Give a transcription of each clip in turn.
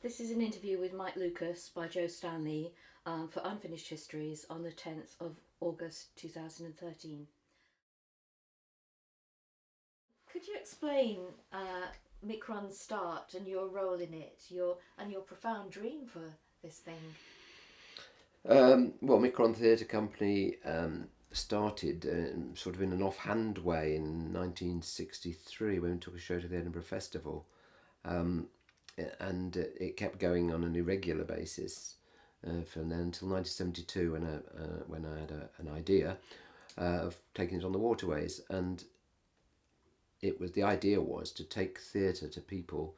This is an interview with Mike Lucas by Joe Stanley for Unfinished Histories on the 10th of August 2013. Could you explain Mikron's start and your role in it, your profound dream for this thing? Well, Mikron Theatre Company started sort of in an offhand way in 1963 when we took a show to the Edinburgh Festival. And it kept going on an irregular basis from then until 1972 when I had an idea of taking it on the waterways. And the idea was to take theatre to people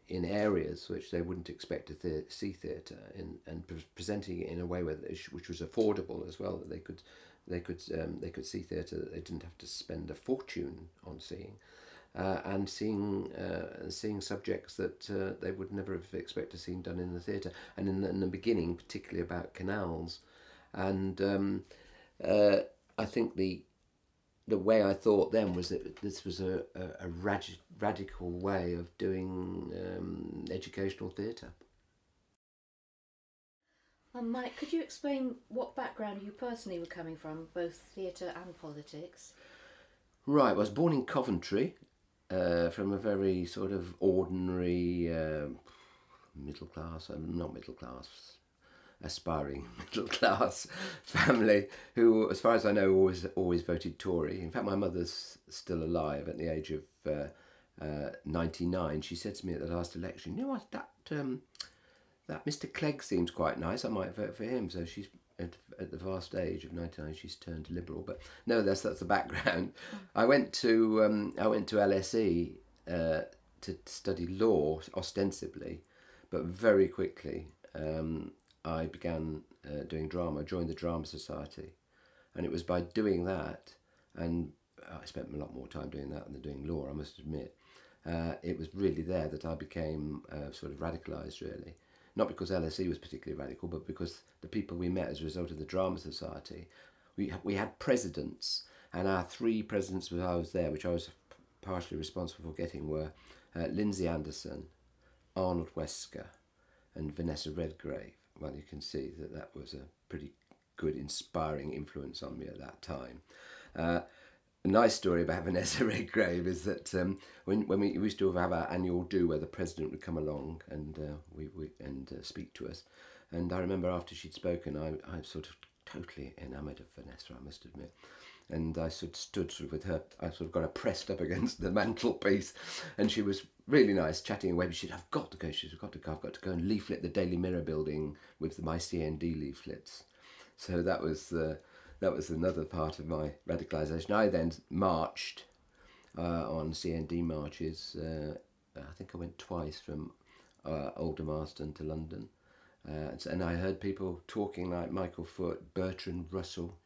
in areas which they wouldn't expect to see theatre and presenting it in a way which was affordable as well, that they could see theatre that they didn't have to spend a fortune on seeing, and seeing subjects that they would never have expected seeing done in the theatre, and in the beginning particularly about canals. And I think the way I thought then was that this was a radical way of doing educational theatre. Mike, could you explain what background you personally were coming from, both theatre and politics? Right, I was born in Coventry, from a very sort of ordinary middle class, not middle class, aspiring middle class family who, as far as I know, always voted Tory. In fact, my mother's still alive at the age of 99. She said to me at the last election, "You know what, that Mr. Clegg seems quite nice. I might vote for him." So she's at the vast age of 99. She's turned liberal, but no, that's the background. I went to LSE to study law ostensibly, but very quickly I began doing drama. I joined the Drama Society, and it was by doing that, and I spent a lot more time doing that than doing law, I must admit. It was really there that I became sort of radicalised, really. Not because LSE was particularly radical, but because the people we met as a result of the Drama Society, we had presidents, and our three presidents when I was there, which I was partially responsible for getting, were Lindsay Anderson, Arnold Wesker, and Vanessa Redgrave. Well, you can see that was a pretty good, inspiring influence on me at that time. A nice story about Vanessa Redgrave is that when we used to have our annual do where the president would come along and speak to us, and I remember after she'd spoken, I sort of totally enamoured of Vanessa, I must admit. And I stood with her. I sort of got her pressed up against the mantelpiece, and she was really nice, chatting away. But I've got to go. I've got to go and leaflet the Daily Mirror building with my CND leaflets. So that was another part of my radicalisation. I then marched on CND marches. I think I went twice from Older Marsden to London. And I heard people talking like Michael Foot, Bertrand Russell,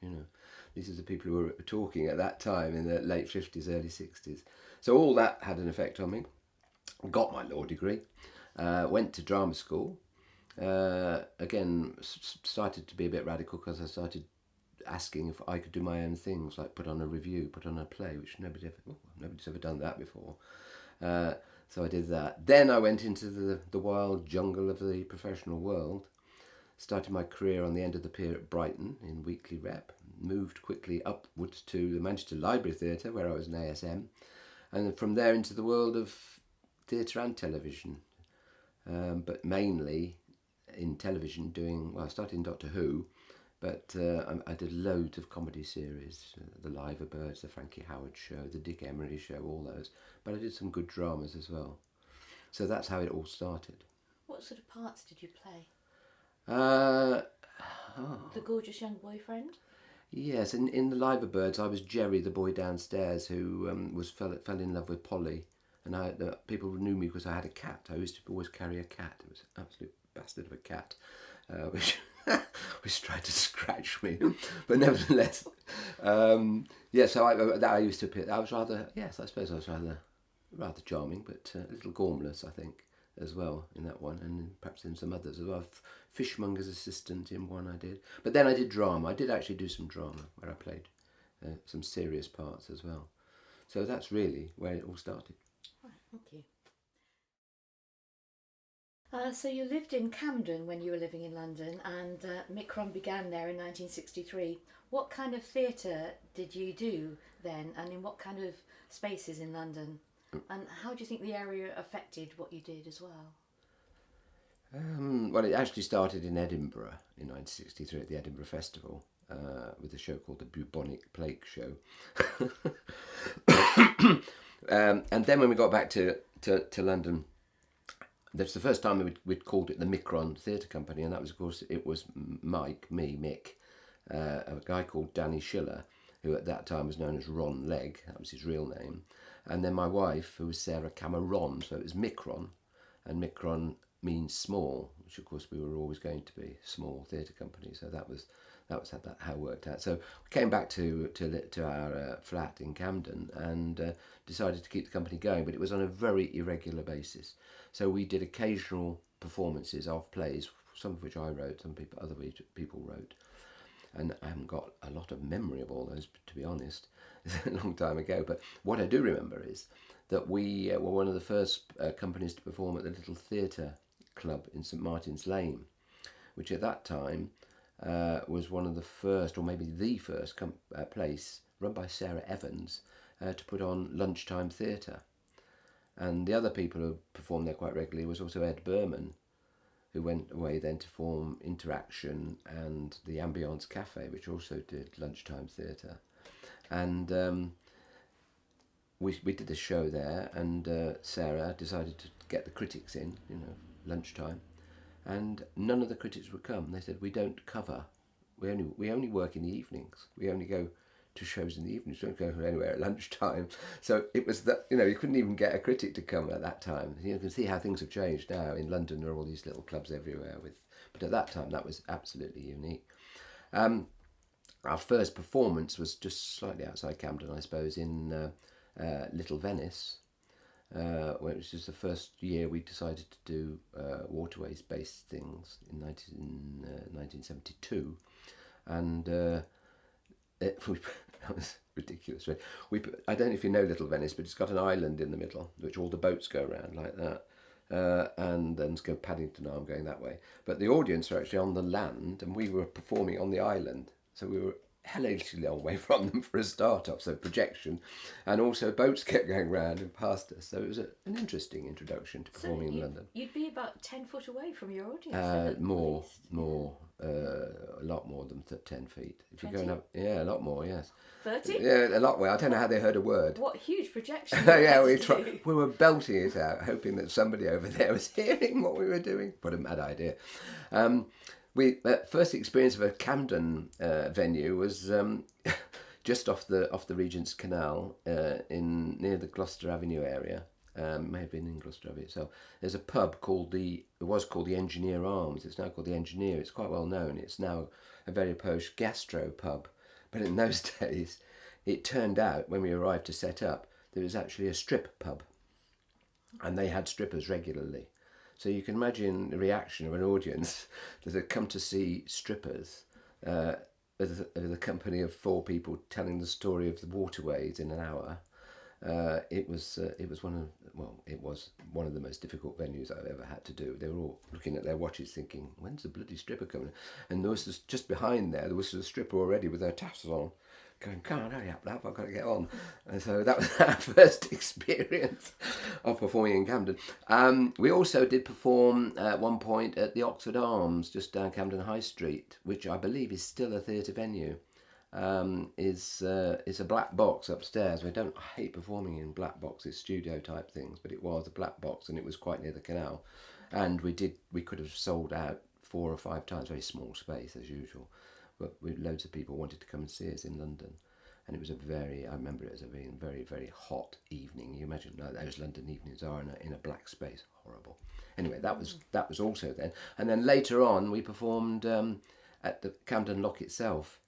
these are the people who were talking at that time in the late 50s, early 60s. So all that had an effect on me. Got my law degree, went to drama school. Again, started to be a bit radical because I started asking if I could do my own things, like put on a review, put on a play, which nobody's ever done that before. So I did that. Then I went into the wild jungle of the professional world. Started my career on the end of the pier at Brighton in weekly rep. Moved quickly upwards to the Manchester Library Theatre, where I was an ASM. And from there into the world of theatre and television. But mainly in television I started in Doctor Who, but I did loads of comedy series, the Liver Birds, the Frankie Howard Show, the Dick Emery Show, all those. But I did some good dramas as well. So that's how it all started. What sort of parts did you play? Uh, The gorgeous young boyfriend? Yes, in the Liver Birds, I was Jerry, the boy downstairs who fell in love with Polly, and people knew me because I had a cat. I used to always carry a cat. It was an absolute bastard of a cat, which which tried to scratch me, but nevertheless, So I used to appear. I was I suppose I was rather charming, but a little gormless, I think, as well in that one, and perhaps in some others as well. Fishmonger's assistant in one I did. But then I did drama. I did actually do some drama where I played some serious parts as well. So that's really where it all started. Right, thank you. So you lived in Camden when you were living in London, and Mikron began there in 1963. What kind of theatre did you do then, and in what kind of spaces in London? And how do you think the area affected what you did as well? Well, it actually started in Edinburgh in 1963 at the Edinburgh Festival with a show called the Bubonic Plague Show. And then when we got back to London, that's the first time we'd called it the Mikron Theatre Company, and that was, of course, it was Mick, a guy called Danny Schiller, who at that time was known as Ron Legg, that was his real name, and then my wife, who was Sarah Cameron, so it was Mikron, and Mikron means small, which of course we were always going to be, small theatre company, so that was how it worked out. So we came back to our flat in Camden and decided to keep the company going, but it was on a very irregular basis. So we did occasional performances of plays, some of which I wrote, other people wrote, and I haven't got a lot of memory of all those, to be honest. It's a long time ago, but what I do remember is that we were one of the first companies to perform at the Little Theatre Club in St Martin's Lane, which at that time was one of the first, or maybe the first place run by Sarah Evans to put on lunchtime theatre. And the other people who performed there quite regularly was also Ed Berman, who went away then to form Interaction and the Ambience Cafe, which also did lunchtime theatre. And we did the show there, and Sarah decided to get the critics in, lunchtime, and none of the critics would come. They said, we don't cover, we only work in the evenings, we only go to shows in the evenings, we don't go anywhere at lunchtime. So it was that, you couldn't even get a critic to come at that time. You can see how things have changed now. In London there are all these little clubs everywhere, but at that time that was absolutely unique. Our first performance was just slightly outside Camden, I suppose, in Little Venice, which was the first year we decided to do waterways-based things in 1972, and that was ridiculous. I don't know if you know Little Venice, but it's got an island in the middle, which all the boats go around like that, and then go Paddington Arm going that way. But the audience were actually on the land, and we were performing on the island, so we were hellishly long way from them for a start-off, so projection, and also boats kept going round and past us, so it was an interesting introduction to performing in London. You'd be about 10 foot away from your audience. More, a lot more than 10 feet. If 20? you're going up, yeah, a lot more, yes. 30? Yeah, a lot more. I don't know how they heard a word. What huge projection. Yeah, we were belting it out, hoping that somebody over there was hearing what we were doing. What a mad idea. First experience of a Camden venue was just off the Regent's Canal near the Gloucester Avenue area. May have been in Gloucester Avenue itself. There's a pub it was called the Engineer Arms. It's now called the Engineer. It's quite well known. It's now a very posh gastro pub. But in those days, it turned out when we arrived to set up, there was actually a strip pub, and they had strippers regularly. So you can imagine the reaction of an audience that had come to see strippers as a company of 4 people telling the story of the waterways in an hour. It was one of the most difficult venues I've ever had to do. They were all looking at their watches thinking, when's the bloody stripper coming? And there was just behind there was a stripper already with her tassels on, going, come on, hurry up, love, I've got to get on. And so that was our first experience of performing in Camden. We also did perform at one point at the Oxford Arms, just down Camden High Street, which I believe is still a theatre venue. Is a black box upstairs. I hate performing in black boxes, studio type things, but it was a black box and it was quite near the canal, and we could have sold out 4 or 5 times. Very small space as usual, but loads of people wanted to come and see us in London, and it was I remember it as being a very, very hot evening. You imagine those London evenings are in a black space, horrible. Anyway, that was also then, and then later on we performed at the Camden Lock itself.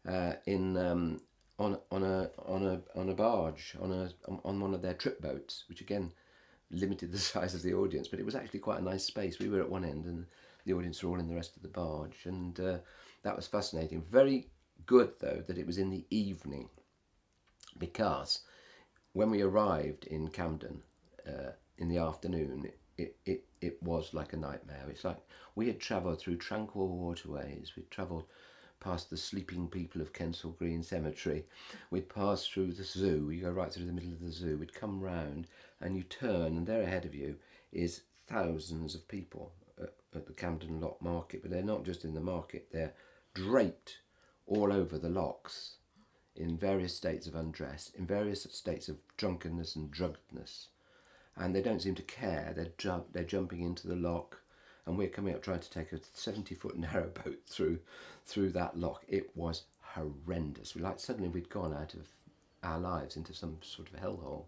On a barge on one of their trip boats, which again limited the size of the audience, but it was actually quite a nice space. We were at one end and the audience were all in the rest of the barge, and that was fascinating. Very good though that it was in the evening, because when we arrived in Camden in the afternoon, it was like a nightmare. It's like we had travelled through tranquil waterways. We'd travelled past the sleeping people of Kensal Green Cemetery. We'd passed through the zoo. You go right through the middle of the zoo. We'd come round and you turn and there ahead of you is thousands of people at the Camden Lock Market. But they're not just in the market. They're draped all over the locks in various states of undress, in various states of drunkenness and druggedness. And they don't seem to care. They're jumping into the lock, and we're coming up trying to take a 70-foot narrowboat through that lock. It was horrendous. Suddenly we'd gone out of our lives into some sort of hellhole,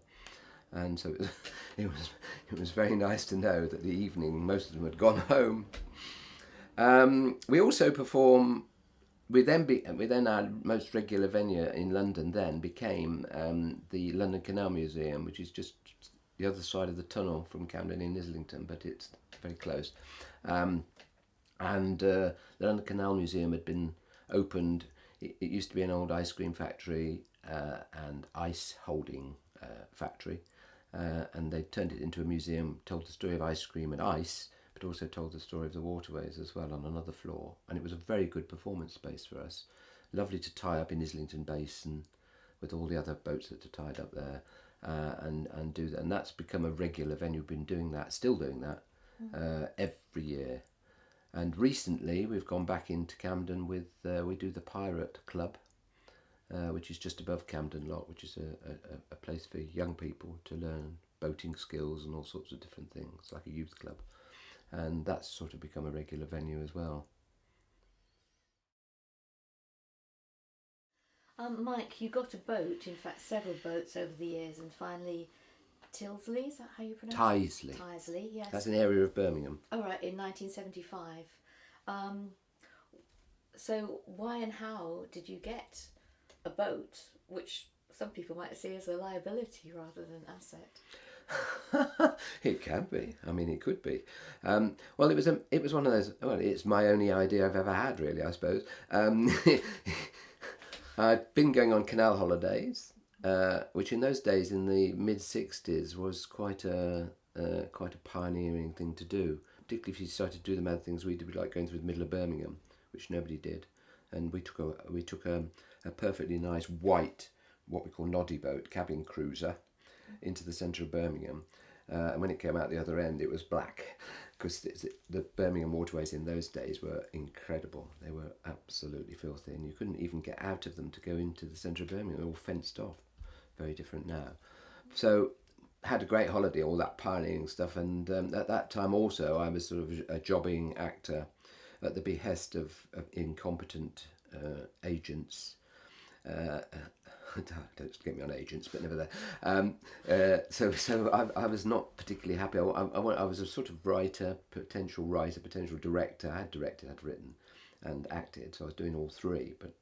and so it was very nice to know that the evening most of them had gone home. We also perform. We then our most regular venue in London then became the London Canal Museum, which is just the other side of the tunnel from Camden in Islington, but it's very close. And the London Canal Museum had been opened. It used to be an old ice cream factory and ice holding factory, and they turned it into a museum, told the story of ice cream and ice, but also told the story of the waterways as well on another floor. And it was a very good performance space for us. Lovely to tie up in Islington Basin with all the other boats that are tied up there, and do that. And that's become a regular venue. We've been doing that, still doing that, every year. And recently we've gone back into Camden with, we do the Pirate Club, which is just above Camden Lock, which is a place for young people to learn boating skills and all sorts of different things, like a youth club. And that's sort of become a regular venue as well. Mike, you got a boat, in fact several boats over the years, and finally Tilsley, is that how you pronounce it? Tyseley. Tyseley, yes. That's an area of Birmingham. Oh right, in 1975. So why and how did you get a boat, which some people might see as a liability rather than an asset? It can be. I mean, it could be. Well, it was one of those. Well, it's my only idea I've ever had, really. I suppose. I'd been going on canal holidays, which in those days, in the mid-60s, was quite a pioneering thing to do. Particularly if you started to do the mad things we did, like going through the middle of Birmingham, which nobody did. And we took a perfectly nice white, what we call noddy boat, cabin cruiser, into the centre of Birmingham, and when it came out the other end it was black, because the Birmingham waterways in those days were incredible. They were absolutely filthy and you couldn't even get out of them to go into the centre of Birmingham. They were all fenced off. Very different now. So had a great holiday, all that pioneering stuff, and at that time also I was sort of a jobbing actor at the behest of incompetent agents. Don't get me on agents, but never there. So I was not particularly happy. I was a sort of potential director. I had directed, had written, and acted. So I was doing all three, but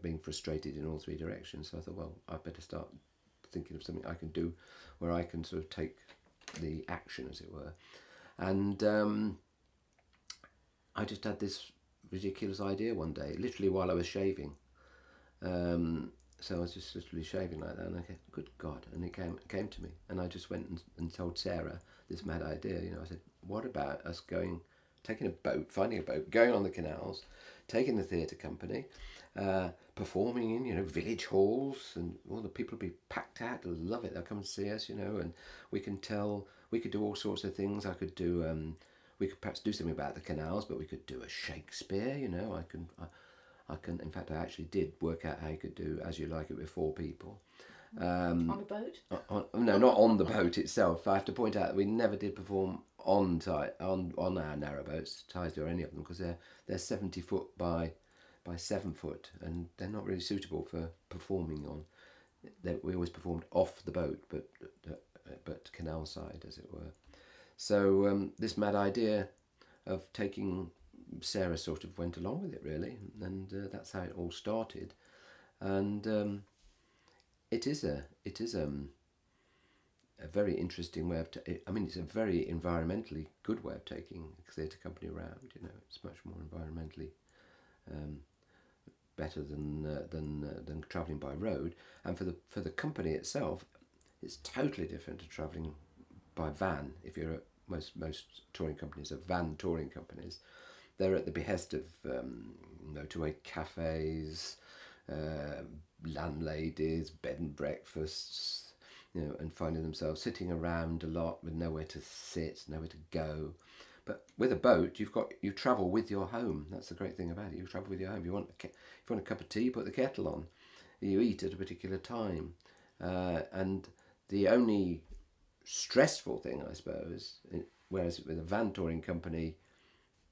being frustrated in all three directions. So I thought, well, I better start thinking of something I can do where I can sort of take the action, as it were. And I just had this ridiculous idea one day, literally while I was shaving. So I was just literally shaving like that, and I said, "Good God!" And it came to me, and I just went and told Sarah this mad idea. I said, "What about us taking a boat, finding a boat, going on the canals, taking the theatre company, performing in village halls, and all the people will be packed out. They'll love it. They'll come and see us, and we can do all sorts of things. I could do, we could perhaps do something about the canals, but we could do a Shakespeare. I can. In fact, I actually did work out how you could do As You Like It with 4 people. On a boat? No, not on the boat itself. I have to point out that we never did perform on our narrowboats, Tyseley or any of them, because they're 70 foot by 7 foot, and they're not really suitable for performing on. We always performed off the boat, but canal side, as it were. So this mad idea of taking Sarah sort of went along with it, really, and that's how it all started. And it is a very interesting way of. It's a very environmentally good way of taking a theatre company around. It's much more environmentally better than travelling by road. And for the company itself, it's totally different to travelling by van if you're most touring companies are van touring companies. They're at the behest of motorway cafes, landladies, bed and breakfasts, and finding themselves sitting around a lot with nowhere to sit, nowhere to go. But with a boat, you travel with your home. That's the great thing about it. You travel with your home. If you want a cup of tea, you put the kettle on. You eat at a particular time, and the only stressful thing, I suppose, whereas with a van touring company,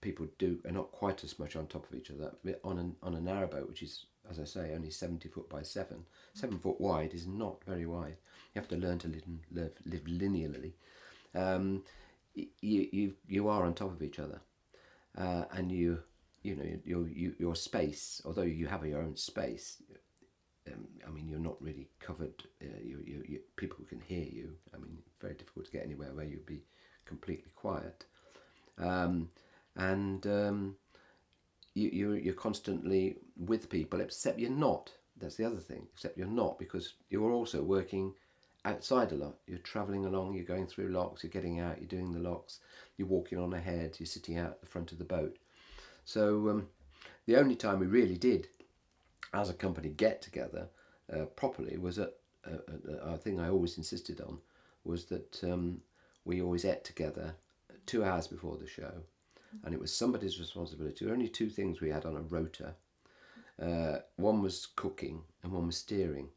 people are not quite as much on top of each other. On a narrowboat, which is, as I say, only 70 foot by 7 foot wide, is not very wide. You have to learn to live linearly. You are on top of each other, and your space. Although you have your own space, you're not really covered. People can hear you. It's very difficult to get anywhere where you'd be completely quiet. You're constantly with people, except you're not. That's the other thing. Except you're not, because you're also working outside a lot. You're travelling along, you're going through locks, you're getting out, you're doing the locks, you're walking on ahead, you're sitting out the front of the boat. So the only time we really did, as a company, get together properly was a thing I always insisted on, was that we always ate together 2 hours before the show, and it was somebody's responsibility. There were only 2 things we had on a rota. One was cooking and one was steering.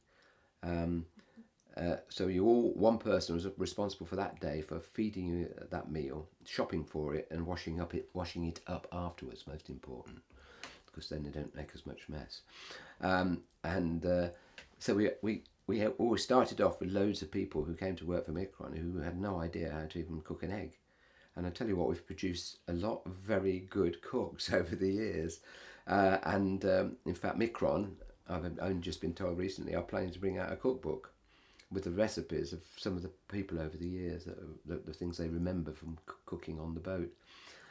So one person was responsible for that day for feeding you that meal, shopping for it, and washing it up afterwards. Most important, because then they don't make as much mess. So we always started off with loads of people who came to work for Mikron who had no idea how to even cook an egg. And I tell you what, we've produced a lot of very good cooks over the years. In fact, Mikron, I've only just been told recently, are planning to bring out a cookbook with the recipes of some of the people over the years, the things they remember from cooking on the boat.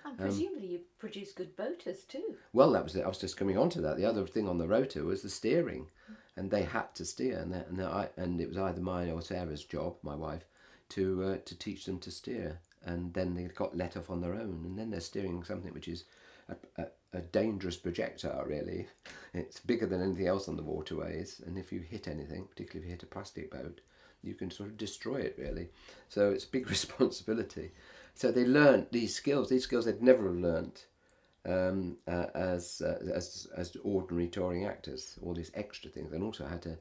And presumably you produce good boaters too. Well, that was it. I was just coming on to that. The other thing on the rota was the steering, and they had to steer, and it was either mine or Sarah's job, my wife, to teach them to steer, and then they got let off on their own, and then they're steering something which is a dangerous projectile, really. It's bigger than anything else on the waterways, and if you hit anything, particularly if you hit a plastic boat, you can sort of destroy it, really. So it's a big responsibility. So they learnt these skills they'd never have learnt as ordinary touring actors, all these extra things, and also how to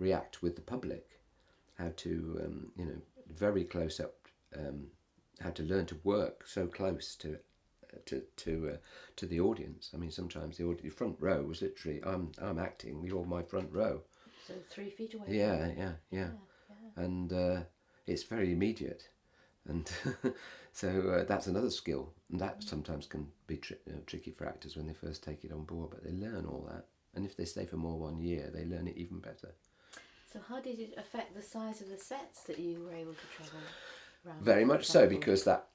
react with the public, how to very close up, how to learn to work so close to the audience. Sometimes the front row was literally, I'm acting, you're my front row. So 3 feet away. Yeah. And it's very immediate, and so that's another skill, and that sometimes can be tricky for actors when they first take it on board. But they learn all that, and if they stay for more 1 year, they learn it even better. So how did it affect the size of the sets that you were able to travel around? Very much so, because that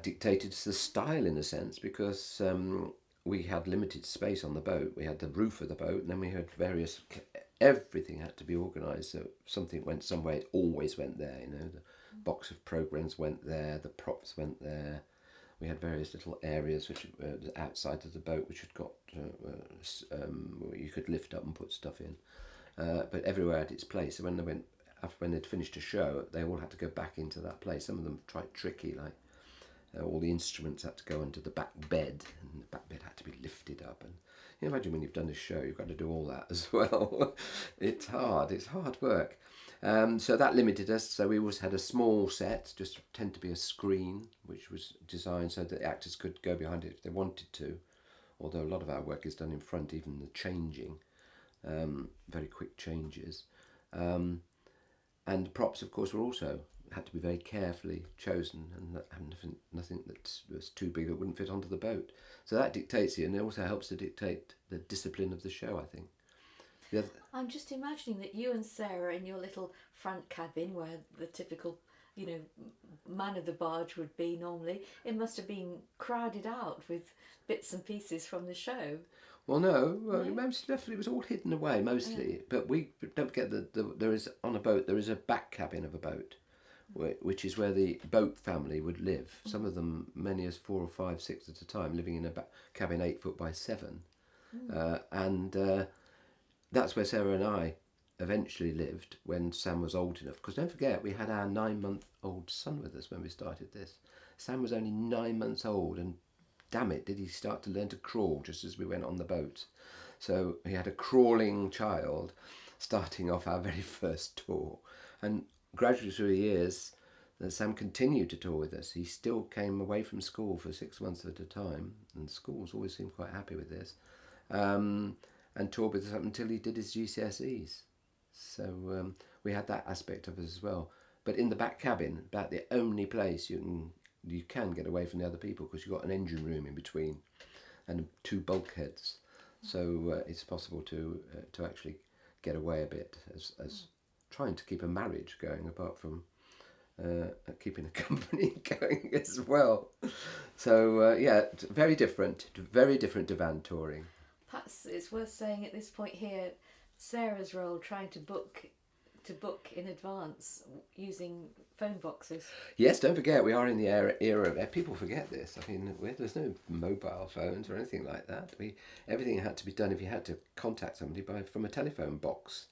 dictated the style in a sense, because we had limited space on the boat. We had the roof of the boat, and then we had everything had to be organised. So if something went somewhere, it always went there. The box of programmes went there, the props went there. We had various little areas which were outside of the boat, which had got you could lift up and put stuff in. But everywhere had its place. So when they'd finished a show, they all had to go back into that place. Some of them tried tricky, like all the instruments had to go under the back bed, and the back bed had to be lifted up. And you imagine when you've done a show, you've got to do all that as well. It's hard work. So that limited us. So we always had a small set, just tend to be a screen, which was designed so that the actors could go behind it if they wanted to. Although a lot of our work is done in front, even the changing, very quick changes. And the props, of course, were also had to be very carefully chosen, and nothing that was too big that wouldn't fit onto the boat. So that dictates it, and it also helps to dictate the discipline of the show, I think. I'm just imagining that you and Sarah in your little front cabin, where the typical, man of the barge would be normally, it must have been crowded out with bits and pieces from the show. Well, no. Most definitely it was all hidden away, mostly. Yeah. But we don't forget that there is on a boat, there is a back cabin of a boat, which is where the boat family would live. Some of them, many as 4 or 5, 6 at a time, living in a cabin 8 foot by 7. And that's where Sarah and I eventually lived when Sam was old enough. Because don't forget, we had our 9-month-old son with us when we started this. Sam was only 9 months old, and damn it, did he start to learn to crawl just as we went on the boat. So we had a crawling child starting off our very first tour. And gradually through the years, Sam continued to tour with us. He still came away from school for 6 months at a time, and schools always seemed quite happy with this, and toured with us up until he did his GCSEs. So we had that aspect of us as well. But in the back cabin, about the only place you can get away from the other people, because you've got an engine room in between and 2 bulkheads. So it's possible to actually get away a bit as trying to keep a marriage going, apart from keeping a company going as well. So very different to van touring. Perhaps it's worth saying at this point here, Sarah's role trying to book in advance using phone boxes. Yes, don't forget, we are in the era of, people forget this. I mean, there's no mobile phones or anything like that. Everything had to be done if you had to contact somebody from a telephone box.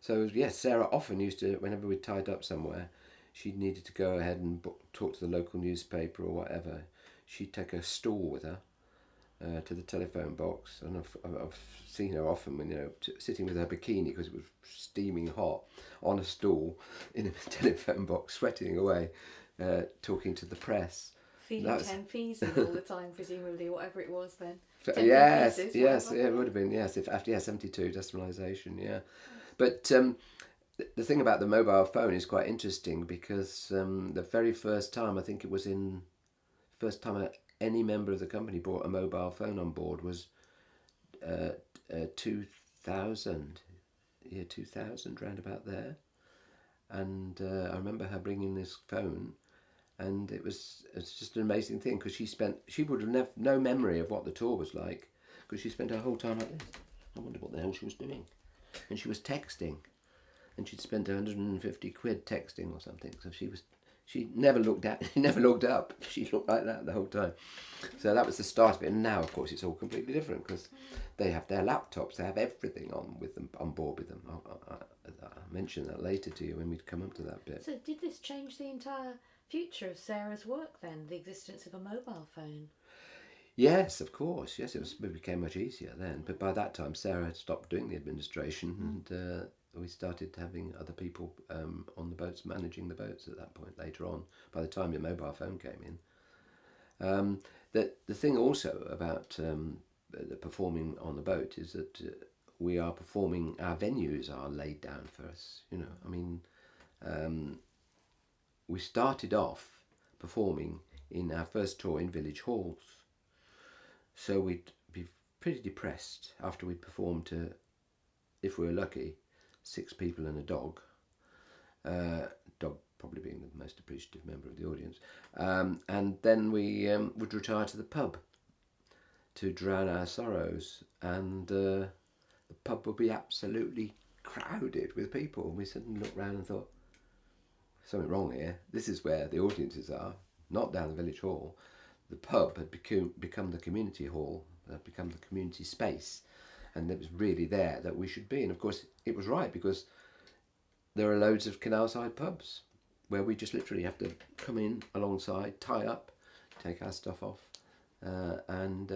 So yes, Sarah often used to, whenever we tied up somewhere, she needed to go ahead and talk to the local newspaper or whatever. She'd take a stool with her to the telephone box, and I've seen her often when sitting with her bikini, because it was steaming hot, on a stool in a telephone box, sweating away, talking to the press. Feeding 10 fees all the time, presumably, whatever it was then. Yes, it would have been, yes, if after 72 decimalisation, yeah. But the thing about the mobile phone is quite interesting, because the very first time, I think it was first time any member of the company brought a mobile phone on board was 2000, year 2000, round about there. And I remember her bringing this phone, and it's just an amazing thing, because she would have no memory of what the tour was like, because she spent her whole time like this. I wonder what the hell she was doing. And she was texting, and she'd spent 150 quid texting or something. So she never looked up. She looked like that the whole time. So that was the start of it. And now, of course, it's all completely different, because they have their laptops. They have everything on board with them. I'll mention that later to you when we come up to that bit. So did this change the entire future of Sarah's work then, the existence of a mobile phone? Yes, of course. Yes, it became much easier then. But by that time, Sarah had stopped doing the administration, and we started having other people on the boats, managing the boats at that point later on, by the time the mobile phone came in. The thing also about the performing on the boat is that we are performing, our venues are laid down for us. I mean, we started off performing in our first tour in village halls. So we'd be pretty depressed after we'd performed to, if we were lucky, 6 people and a dog. Dog probably being the most appreciative member of the audience. And then we would retire to the pub to drown our sorrows. And the pub would be absolutely crowded with people. And we suddenly looked round and thought, something wrong here. This is where the audiences are, not down the village hall. The pub had become the community hall, become the community space, and it was really there that we should be. And of course, it was right, because there are loads of canal-side pubs where we just literally have to come in alongside, tie up, take our stuff off, and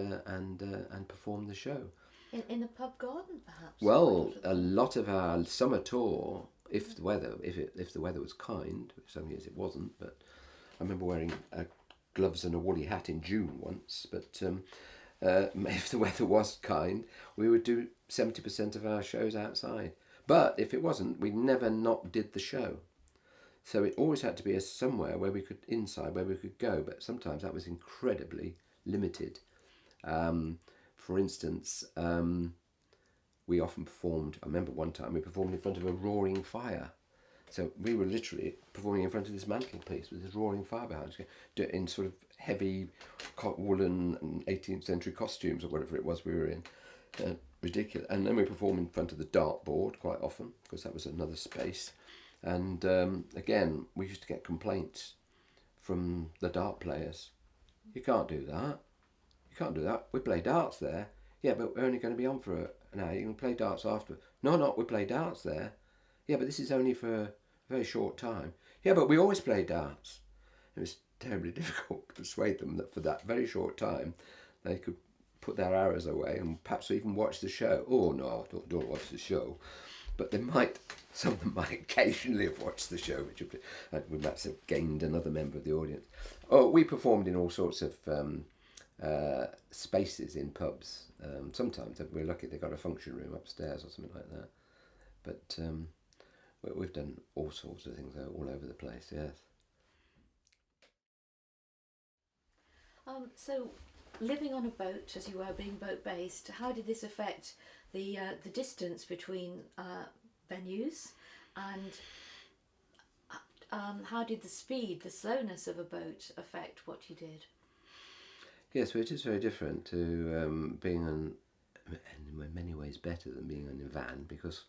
perform the show. In the pub garden, perhaps? Well, a lot of our summer tour, if the weather was kind, which some years it wasn't, but I remember wearing gloves and a woolly hat in June once, but if the weather was kind, we would do 70% of our shows outside. But if it wasn't, we never not did the show. So it always had to be somewhere where we could go, but sometimes that was incredibly limited. For instance, we often performed, I remember one time we performed in front of a roaring fire. So we were literally performing in front of this mantelpiece with this roaring fire behind us, in sort of heavy woolen and 18th century costumes or whatever it was we were in. Ridiculous. And then we performed in front of the dartboard quite often, because that was another space. And again, we used to get complaints from the dart players. You can't do that. You can't do that. We play darts there. Yeah, but we're only going to be on for an hour. You can play darts after. No, we play darts there. Yeah, but this is only for a very short time. Yeah, but we always play darts. It was terribly difficult to persuade them that for that very short time they could put their arrows away and perhaps even watch the show. Oh no, don't watch the show. But some of them might occasionally have watched the show, which we might have gained another member of the audience. Oh, we performed in all sorts of spaces in pubs. Sometimes, if we're lucky, they've got a function room upstairs or something like that. But we've done all sorts of things all over the place, yes. So, living on a boat, as you were, being boat based, how did this affect the distance between venues, and how did the slowness of a boat affect what you did? Yes, well, it is very different to being and in many ways better than being in a van, because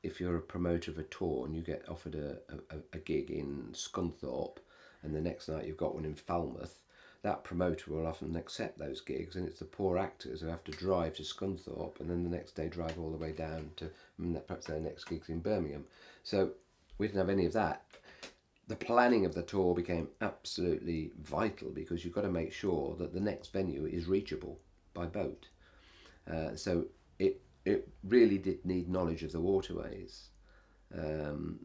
if you're a promoter of a tour and you get offered a gig in Scunthorpe and the next night you've got one in Falmouth, that promoter will often accept those gigs, and it's the poor actors who have to drive to Scunthorpe and then the next day drive all the way down to perhaps their next gig's in Birmingham. So we didn't have any of that. The planning of the tour became absolutely vital, because you've got to make sure that the next venue is reachable by boat. So it really did need knowledge of the waterways,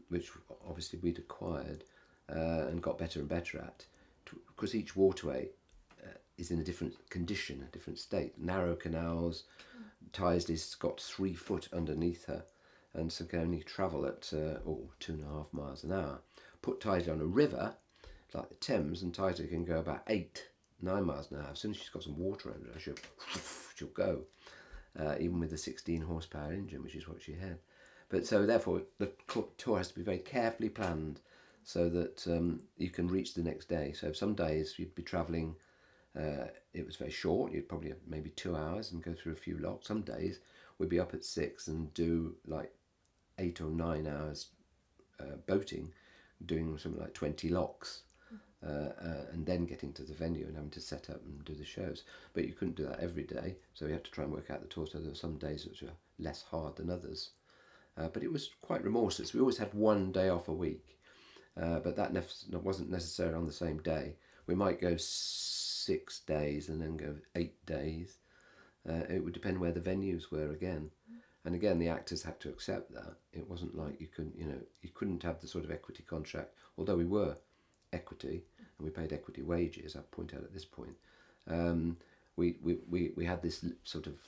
which obviously we'd acquired and got better and better at, because each waterway is in a different condition, a different state. Narrow canals, Tysley's got 3 foot underneath her, and so can only travel at 2.5 miles an hour. Put Tysley on a river like the Thames, and Tysley can go about 8-9 miles an hour. As soon as she's got some water under her, she'll go, even with a 16 horsepower engine, which is what she had. But so therefore the tour has to be very carefully planned so that you can reach the next day. So some days you'd be travelling, it was very short, you'd probably have maybe 2 hours and go through a few locks. Some days we'd be up at 6 and do like 8 or 9 hours boating, doing something like 20 locks, and then getting to the venue and having to set up and do the shows. But you couldn't do that every day, so we had to try and work out the tour. So there were some days which were less hard than others, but it was quite remorseless. We always had one day off a week, but that wasn't necessarily on the same day. We might go 6 days and then go 8 days. It would depend where the venues were again. And again, the actors had to accept that. It wasn't like you couldn't have the sort of equity contract, although we were equity and we paid equity wages. I point out at this point, we had this sort of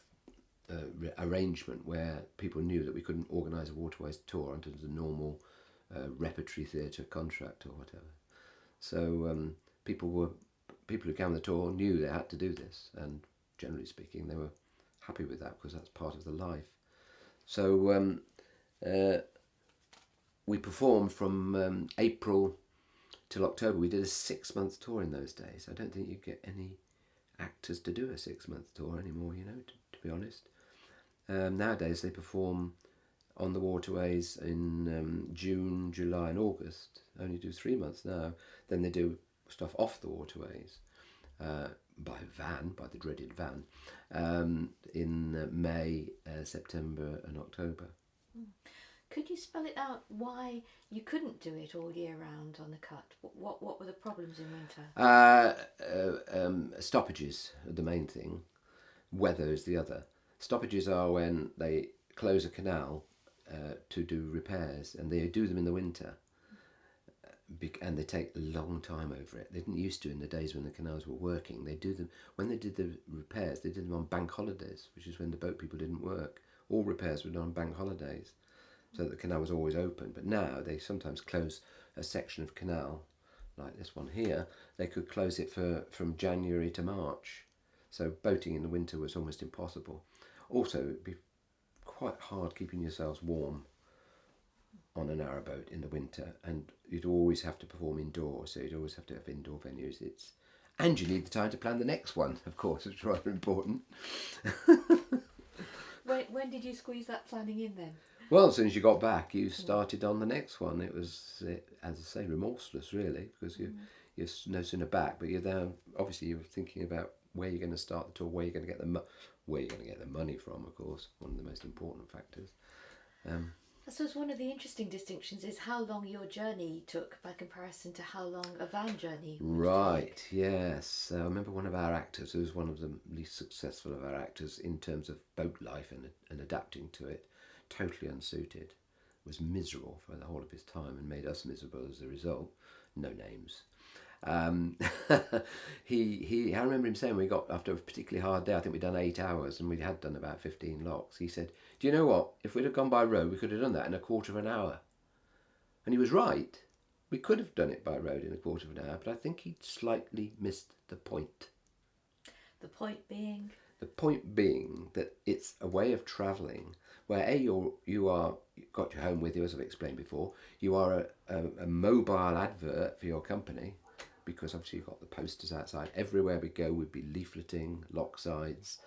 arrangement where people knew that we couldn't organise a waterways tour under the normal repertory theatre contract or whatever. So people who came on the tour knew they had to do this, and generally speaking, they were happy with that because that's part of the life. So we performed from April till October. We did a 6-month tour in those days. I don't think you get any actors to do a 6-month tour anymore, to be honest. Nowadays they perform on the waterways in June, July and August. Only do 3 months now. Then they do stuff off the waterways by the dreaded van, in May, September and October. Could you spell it out why you couldn't do it all year round on the cut? What were the problems in winter? Stoppages are the main thing. Weather is the other. Stoppages are when they close a canal to do repairs, and they do them in the winter. And they take a long time over it. They didn't used to in the days when the canals were working. They do them when they did the repairs. They did them on bank holidays, which is when the boat people didn't work. All repairs were done on bank holidays, so that the canal was always open. But now they sometimes close a section of canal, like this one here. They could close it from January to March, so boating in the winter was almost impossible. Also, it'd be quite hard keeping yourselves warm on a narrowboat in the winter, and you'd always have to perform indoors, so you'd always have to have indoor venues. And you need the time to plan the next one, of course, which is rather important. When did you squeeze that planning in then? Well, as soon as you got back, you started on the next one. It was, as I say, remorseless, really, because you're no sooner back, but you're there. Obviously, you're thinking about where you're going to start the tour, where you're going to get where you're going to get the money from. Of course, one of the most important factors. I suppose one of the interesting distinctions is how long your journey took by comparison to how long a van journey would Right, take. yes. I remember one of our actors, who was one of the least successful of our actors in terms of boat life and adapting to it, totally unsuited, was miserable for the whole of his time and made us miserable as a result. No names. Um, I remember him saying, we got, after a particularly hard day, I think we'd done 8 hours and we had done about 15 locks. He said, do you know what? If we'd have gone by road, we could have done that in a quarter of an hour. And he was right. We could have done it by road in a quarter of an hour, but I think he'd slightly missed the point. The point being? The point being that it's a way of travelling where you've got your home with you, as I've explained before. You are a mobile advert for your company, because obviously you've got the posters outside. Everywhere we go, we'd be leafleting, lock sides.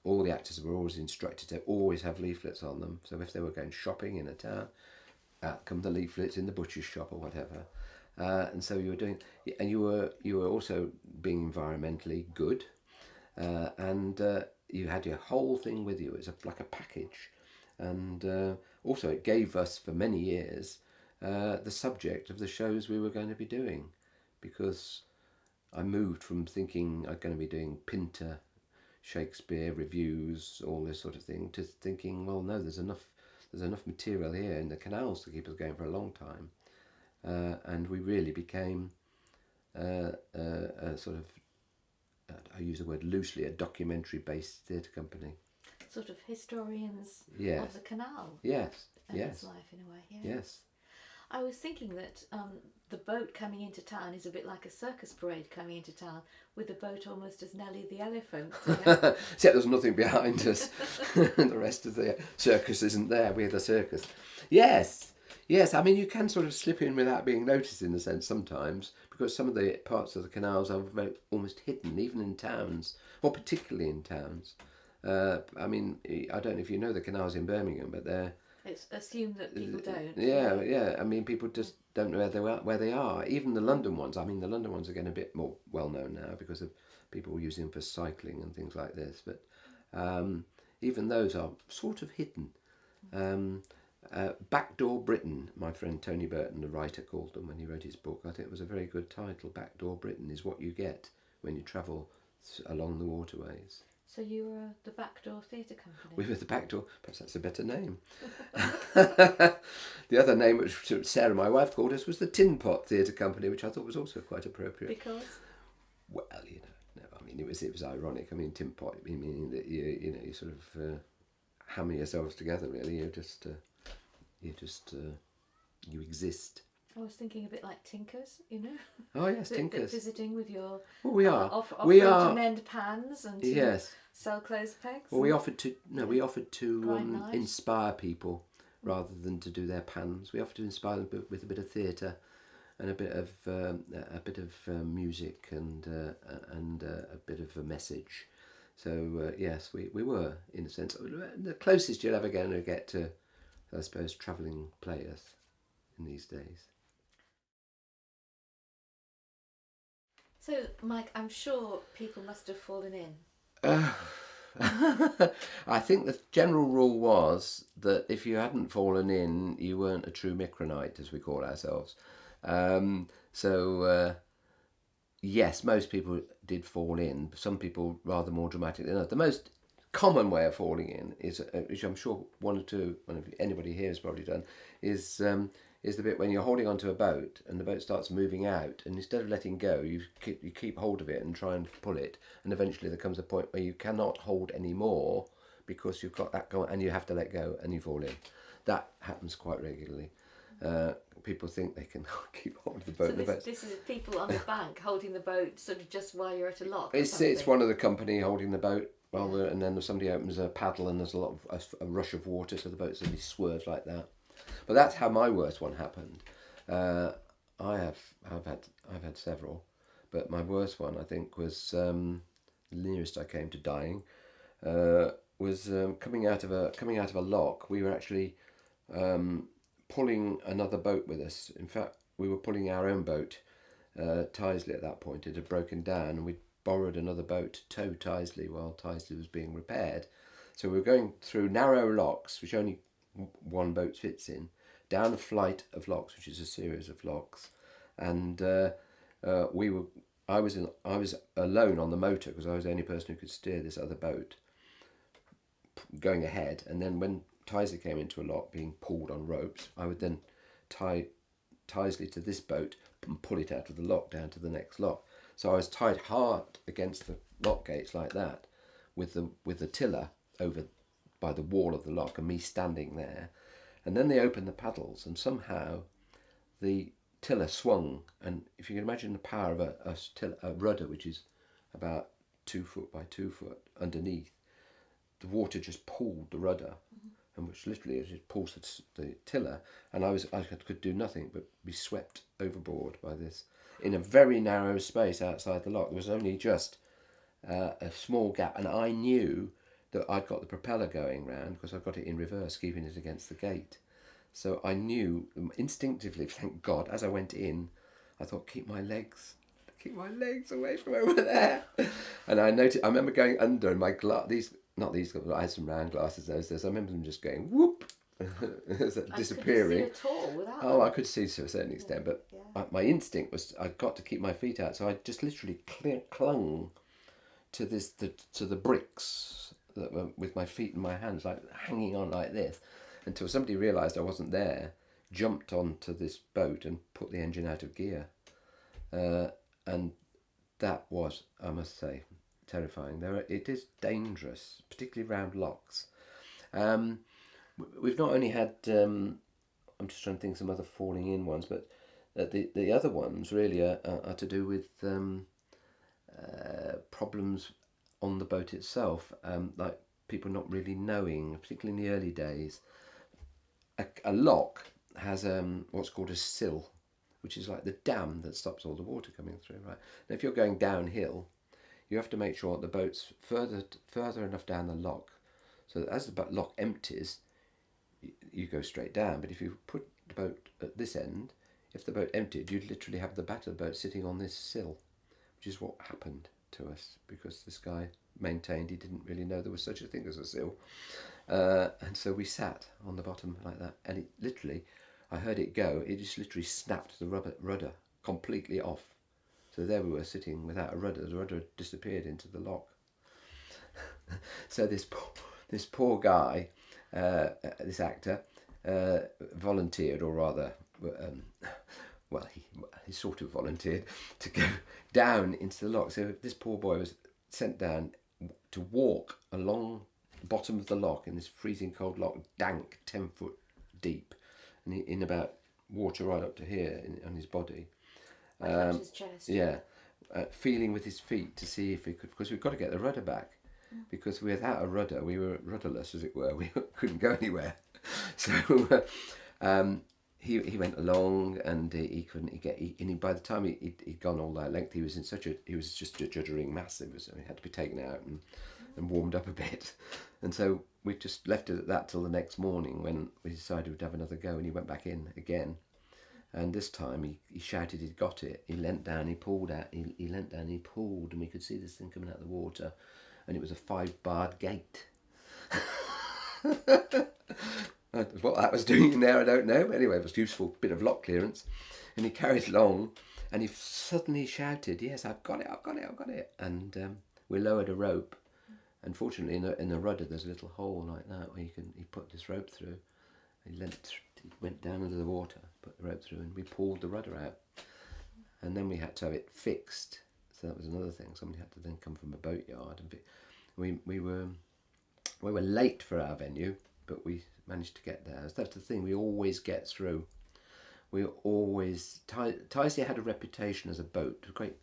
All the actors were always instructed to always have leaflets on them. So if they were going shopping in a town, out come the leaflets in the butcher's shop or whatever. And so you were doing, and you were also being environmentally good, and you had your whole thing with you. It's like a package, and also it gave us for many years the subject of the shows we were going to be doing, because I moved from thinking I'm going to be doing Pinter, Shakespeare reviews, all this sort of thing, to thinking, well, no, there's enough material here in the canals to keep us going for a long time, and we really became a sort of, I use the word loosely, a documentary-based theatre company. Sort of historians Yes. of the canal. Yes. And Yes. its life in a way. Yeah. Yes. I was thinking that the boat coming into town is a bit like a circus parade coming into town, with the boat almost as Nelly the elephant. You know? Except there's nothing behind us. The rest of the circus isn't there. We're the circus. Yes. Yes. I mean, you can sort of slip in without being noticed in a sense sometimes, because some of the parts of the canals are almost hidden, even in towns, or particularly in towns. I mean, I don't know if you know the canals in Birmingham, but they're... It's assumed that people don't. Yeah, yeah. I mean, people just don't know where they are. Even the London ones. I mean, the London ones are getting a bit more well known now because of people using them for cycling and things like this. But even those are sort of hidden. Backdoor Britain, my friend Tony Burton, the writer, called them when he wrote his book. I think it was a very good title. Backdoor Britain is what you get when you travel along the waterways. So you were the Backdoor Theatre Company? We were the Backdoor, perhaps that's a better name. The other name which Sarah, my wife, called us was the Tin Pot Theatre Company, which I thought was also quite appropriate. Because? Well, you know, no, I mean, it was ironic. I mean, Tin Pot, meaning that you sort of hammer yourselves together, really. You exist. I was thinking a bit like tinkers, you know? Oh yes, tinkers. Visiting with your... Well, we are. Offering to mend pans and to sell clothes pegs. Well, we offered to Grind knives. inspire people rather than to do their pans. We offered to inspire them with a bit of theatre and a bit of music and a bit of a message. So yes, we were, in a sense, the closest you're ever going to get to, I suppose, travelling players in these days. So, Mike, I'm sure people must have fallen in. I think the general rule was that if you hadn't fallen in, you weren't a true Mikronite, as we call ourselves. Yes, most people did fall in. Some people rather more dramatic than others. The most common way of falling in is, which I'm sure anybody here has probably done, is the bit when you're holding onto a boat and the boat starts moving out, and instead of letting go, you keep hold of it and try and pull it, and eventually there comes a point where you cannot hold anymore because you've got that going, and you have to let go and you fall in. That happens quite regularly. People think they can keep hold of the boat. So this is people on the bank holding the boat sort of just while you're at a lock. It's one of the company holding the boat, and then somebody opens a paddle and there's a lot of a rush of water, so the boat suddenly swerves like that. But that's how my worst one happened. I've had several, but my worst one, I think, was the nearest I came to dying. Was coming out of a lock. We were actually pulling another boat with us. In fact, we were pulling our own boat, Tyseley at that point. It had broken down, and we borrowed another boat to tow Tyseley while Tyseley was being repaired. So we were going through narrow locks, which only one boat fits in, down a flight of locks, which is a series of locks, and we were. I was alone on the motor because I was the only person who could steer this other boat, going ahead. And then when Tyseley came into a lock, being pulled on ropes, I would then tie Tyseley to this boat and pull it out of the lock down to the next lock. So I was tied hard against the lock gates like that, with the tiller over by the wall of the lock, and me standing there. And then they opened the paddles, and somehow the tiller swung. And if you can imagine the power of a rudder, which is about 2 foot by 2 foot underneath, the water just pulled the rudder, and which literally just pulls the tiller, and I could do nothing but be swept overboard by this in a very narrow space outside the lock. There was only just a small gap, and I knew that I'd got the propeller going round because I'd got it in reverse, keeping it against the gate. So I knew instinctively, thank God, as I went in, I thought, keep my legs away from over there. And I remember going under, and my I had some round glasses those days. I remember them just going whoop, disappearing. Could you see at all without Oh, I could see to a certain extent, but my instinct was I got to keep my feet out, so I just literally clung to the bricks that were with my feet and my hands, like hanging on like this, until somebody realised I wasn't there, jumped onto this boat and put the engine out of gear, and that was, I must say, terrifying. It is dangerous, particularly round locks. We've not only had, I'm just trying to think of some other falling in ones, but the other ones really are to do with problems on the boat itself, like people not really knowing, particularly in the early days. A lock has what's called a sill, which is like the dam that stops all the water coming through. Right now, if you're going downhill, you have to make sure the boat's further enough down the lock, so that as the lock empties, you go straight down. But if you put the boat at this end, if the boat emptied, you'd literally have the back of the boat sitting on this sill, which is what happened to us, because this guy maintained he didn't really know there was such a thing as a sill. And so we sat on the bottom like that, and it literally, I heard it go, it just literally snapped the rudder completely off. So there we were sitting without a rudder. The rudder had disappeared into the lock. So this poor guy, this actor, volunteered, or rather, he sort of volunteered to go down into the lock. So this poor boy was sent down to walk along the bottom of the lock in this freezing cold lock, dank, 10 foot deep, and in about water right up to here on his body. His chest. Yeah, feeling with his feet to see if he could, because we've got to get the rudder back, because without a rudder we were rudderless, as it were. We couldn't go anywhere. So he went along, and he couldn't get. By the time he'd gone all that length, he was just a juddering mass. He had to be taken out and warmed up a bit, and so we just left it at that till the next morning, when we decided we'd have another go, and he went back in again. And this time he shouted he'd got it. He leant down, he pulled out, he leant down, he pulled, and we could see this thing coming out of the water, and it was a 5-barred gate. What that was doing in there, I don't know, but anyway, it was a useful bit of lock clearance. And he carried along, and he suddenly shouted, "Yes, I've got it." And we lowered a rope. Unfortunately, in the rudder, there's a little hole like that where he put this rope through. He went down under the water, put the rope through, and we pulled the rudder out. And then we had to have it fixed. So that was another thing. Somebody had to then come from a boatyard, and we were late for our venue, but we managed to get there. That's the thing. We always get through. Tyseley had a reputation as a boat, a great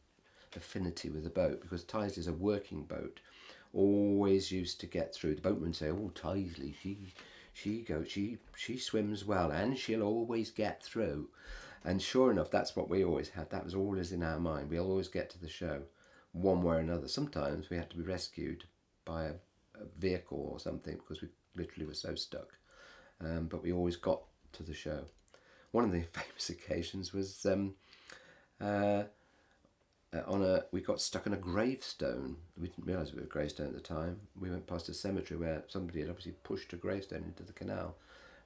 affinity with the boat, because Tyseley is a working boat. Always used to get through. The boatmen say, "Oh, Tyseley, she swims well, and she'll always get through." And sure enough, that's what we always had. That was always in our mind. We'll always get to the show, one way or another. Sometimes we had to be rescued by a vehicle or something, because we literally were so stuck. but we always got to the show. One of the famous occasions was we got stuck on a gravestone. We didn't realise it was a gravestone at the time. We went past a cemetery where somebody had obviously pushed a gravestone into the canal,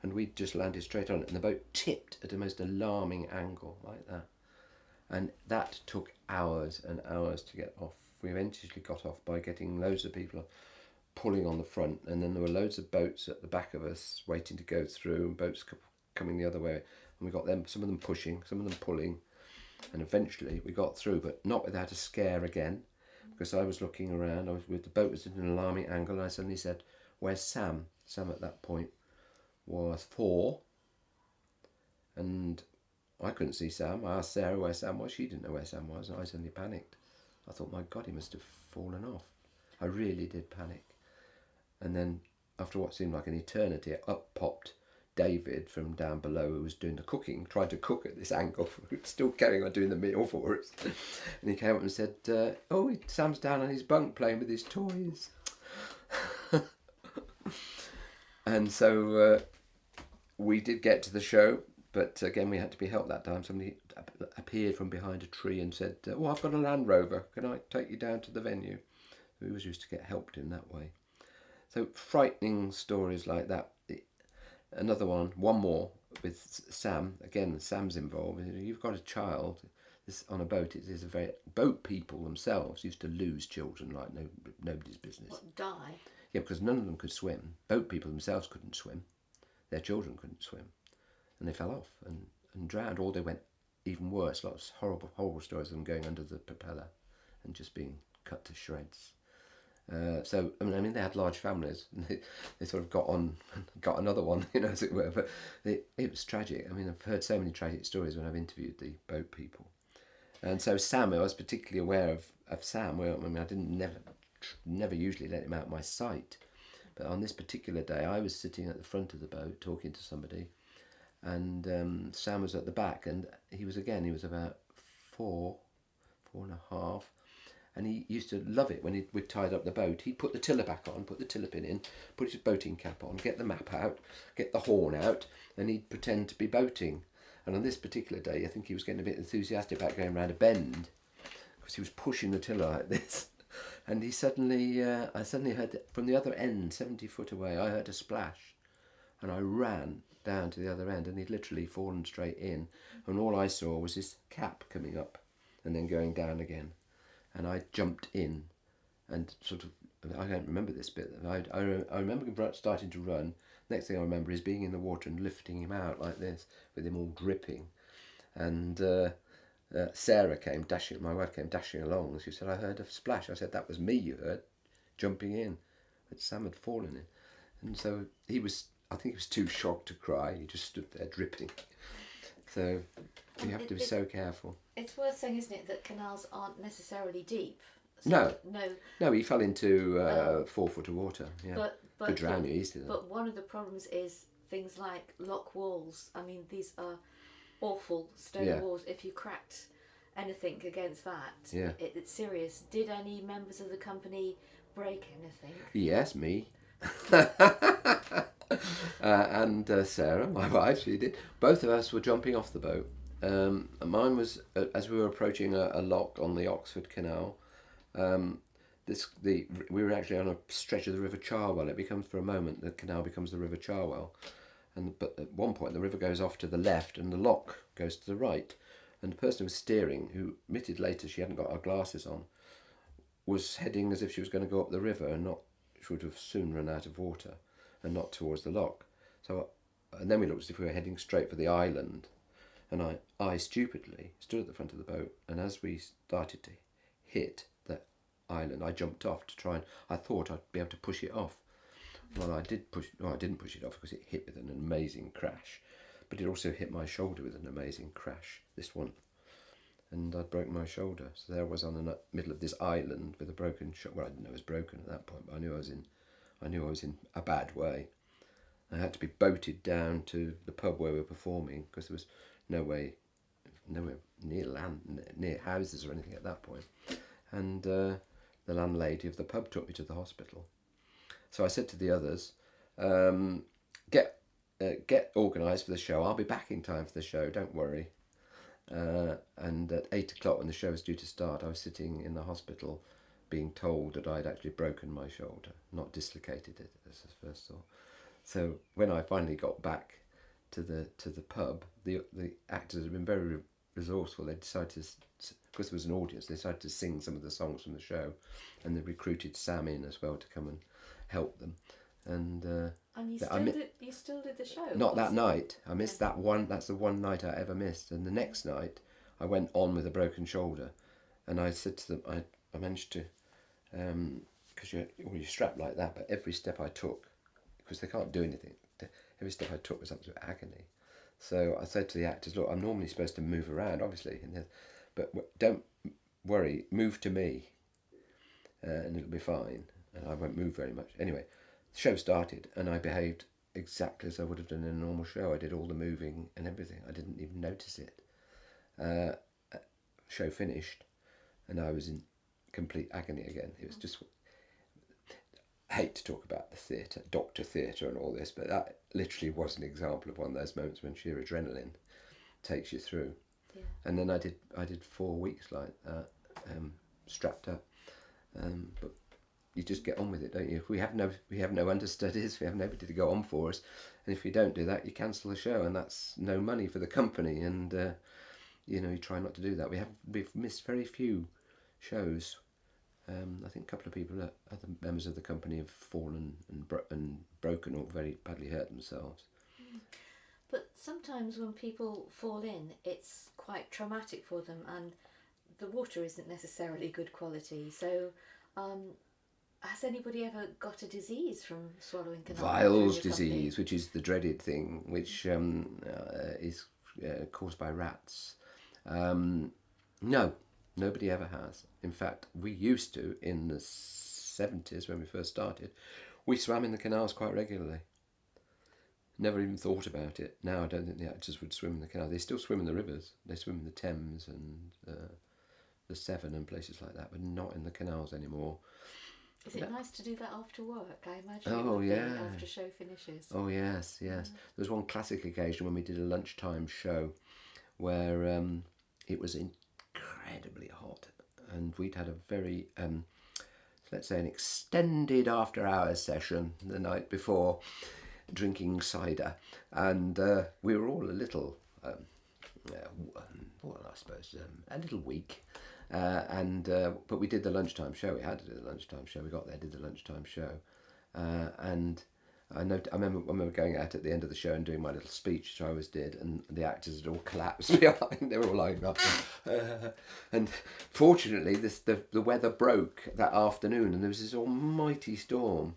and we just landed straight on it, and the boat tipped at a most alarming angle like that. And that took hours and hours to get off. We eventually got off by getting loads of people pulling on the front, and then there were loads of boats at the back of us waiting to go through, and boats coming the other way. And we got them, some of them pushing, some of them pulling, and eventually we got through, but not without a scare again, because I was looking around. The boat was at an alarming angle, and I suddenly said, "Where's Sam?" Sam at that point was 4, and I couldn't see Sam. I asked Sarah where Sam was. She didn't know where Sam was, and I suddenly panicked. I thought, my God, he must have fallen off. I really did panic. And then, after what seemed like an eternity, up popped David from down below, who was doing the cooking, trying to cook at this angle, still carrying on doing the meal for us. And he came up and said, "Oh, Sam's down on his bunk playing with his toys." And so we did get to the show, but again we had to be helped that time. Somebody appeared from behind a tree and said, "Oh, I've got a Land Rover, can I take you down to the venue?" We always used to get helped in that way. So frightening stories like that. Another one more with Sam. Again, Sam's involved. You've got a child on a boat. It is a very boat people themselves used to lose children like nobody's business. What, die? Yeah, because none of them could swim. Boat people themselves couldn't swim. Their children couldn't swim, and they fell off and drowned. Or they went even worse. Lots of horrible stories of them going under the propeller and just being cut to shreds. So I mean, they had large families, and they sort of got another one, as it were. But it was tragic. I mean, I've heard so many tragic stories when I've interviewed the boat people. And so Sam, I was particularly aware of Sam. Well, I mean, I never usually let him out of my sight, but on this particular day, I was sitting at the front of the boat talking to somebody, and Sam was at the back, and he was about 4.5. And he used to love it when we'd tied up the boat. He'd put the tiller back on, put the tiller pin in, put his boating cap on, get the map out, get the horn out, and he'd pretend to be boating. And on this particular day, I think he was getting a bit enthusiastic about going around a bend, because he was pushing the tiller like this. And I suddenly heard from the other end, 70 foot away, I heard a splash. And I ran down to the other end, and he'd literally fallen straight in. And all I saw was his cap coming up and then going down again. And I jumped in and I don't remember this bit. I remember him starting to run. Next thing I remember is being in the water and lifting him out like this, with him all dripping. And Sarah my wife came dashing along. She said, "I heard a splash." I said, "That was me you heard, jumping in." But Sam had fallen in. And so I think he was too shocked to cry. He just stood there dripping. So you have to be so careful. It's worth saying, isn't it, that canals aren't necessarily deep. So No, he fell into 4 foot of water. Yeah, but could drown you easily. But one of the problems is things like lock walls. I mean, these are awful stone walls. If you cracked anything against that, it's serious. Did any members of the company break anything? Yes, me. And Sarah, my wife, she did. Both of us were jumping off the boat. Mine was as we were approaching a lock on the Oxford Canal. We were actually on a stretch of the River Cherwell. It becomes, for a moment, the canal becomes the River Cherwell, but at one point the river goes off to the left and the lock goes to the right. And the person who was steering, who admitted later she hadn't got her glasses on, was heading as if she was going to go up the river and she would have soon run out of water, and not towards the lock. And then we looked as if we were heading straight for the island. And I stupidly stood at the front of the boat, and as we started to hit the island, I jumped off to try and I thought I'd be able to push it off. Well, I didn't push it off because it hit with an amazing crash, but it also hit my shoulder with an amazing crash, this one. And I broke my shoulder. So there I was on the middle of this island with a broken shoulder. Well, I didn't know it was broken at that point, but I knew I was in a bad way. I had to be boated down to the pub where we were performing, because there was nowhere near land, near houses or anything at that point. And the landlady of the pub took me to the hospital. So I said to the others, get organised for the show. I'll be back in time for the show, don't worry. And at 8 o'clock, when the show was due to start, I was sitting in the hospital being told that I'd actually broken my shoulder, not dislocated it, as I first thought. So when I finally got back to the pub, the actors had been very resourceful. They decided to, because there was an audience, they decided to sing some of the songs from the show, and they recruited Sam in as well to come and help them. And you still did the show? not that night. I missed that one. That's the one night I ever missed. And the next night, I went on with a broken shoulder, and I said to them, I managed to, because you're strapped like that, but every step I took, because they can't do anything, every step I took was absolute agony. So I said to the actors, look, I'm normally supposed to move around, obviously, but don't worry, move to me, and it'll be fine. And I won't move very much. Anyway, the show started, and I behaved exactly as I would have done in a normal show. I did all the moving and everything. I didn't even notice it. Show finished, and I was in complete agony again. It was just... I hate to talk about the theatre, doctor theatre and all this, but that literally was an example of one of those moments when sheer adrenaline takes you through. Yeah. And then I did 4 weeks like that, strapped up. But you just get on with it, don't you? We have no understudies, we have nobody to go on for us, and if you don't do that, you cancel the show, and that's no money for the company. And you try not to do that. We've missed very few shows. I think a couple of people, other members of the company, have fallen and broken or very badly hurt themselves. But sometimes when people fall in, it's quite traumatic for them, and the water isn't necessarily good quality. So, has anybody ever got a disease from swallowing canal? Viles disease, which is the dreaded thing, which is caused by rats. No, nobody ever has. In fact, we used to, in the 70s when we first started, we swam in the canals quite regularly. Never even thought about it. Now I don't think the actors would swim in the canal. They still swim in the rivers. They swim in the Thames and the Severn and places like that, but not in the canals anymore. Is it nice to do that after work? I imagine Oh, it would yeah. be after show finishes. Oh, yes. There was one classic occasion when we did a lunchtime show where it was incredibly hot, and we'd had a very, let's say, an extended after-hours session the night before, drinking cider, and we were all a little, a little weak. But we did the lunchtime show. We had to do the lunchtime show. We got there, did the lunchtime show, and I remember going out at the end of the show and doing my little speech, which I always did, and the actors had all collapsed behind. They were all lined up, and fortunately, the weather broke that afternoon, and there was this almighty storm,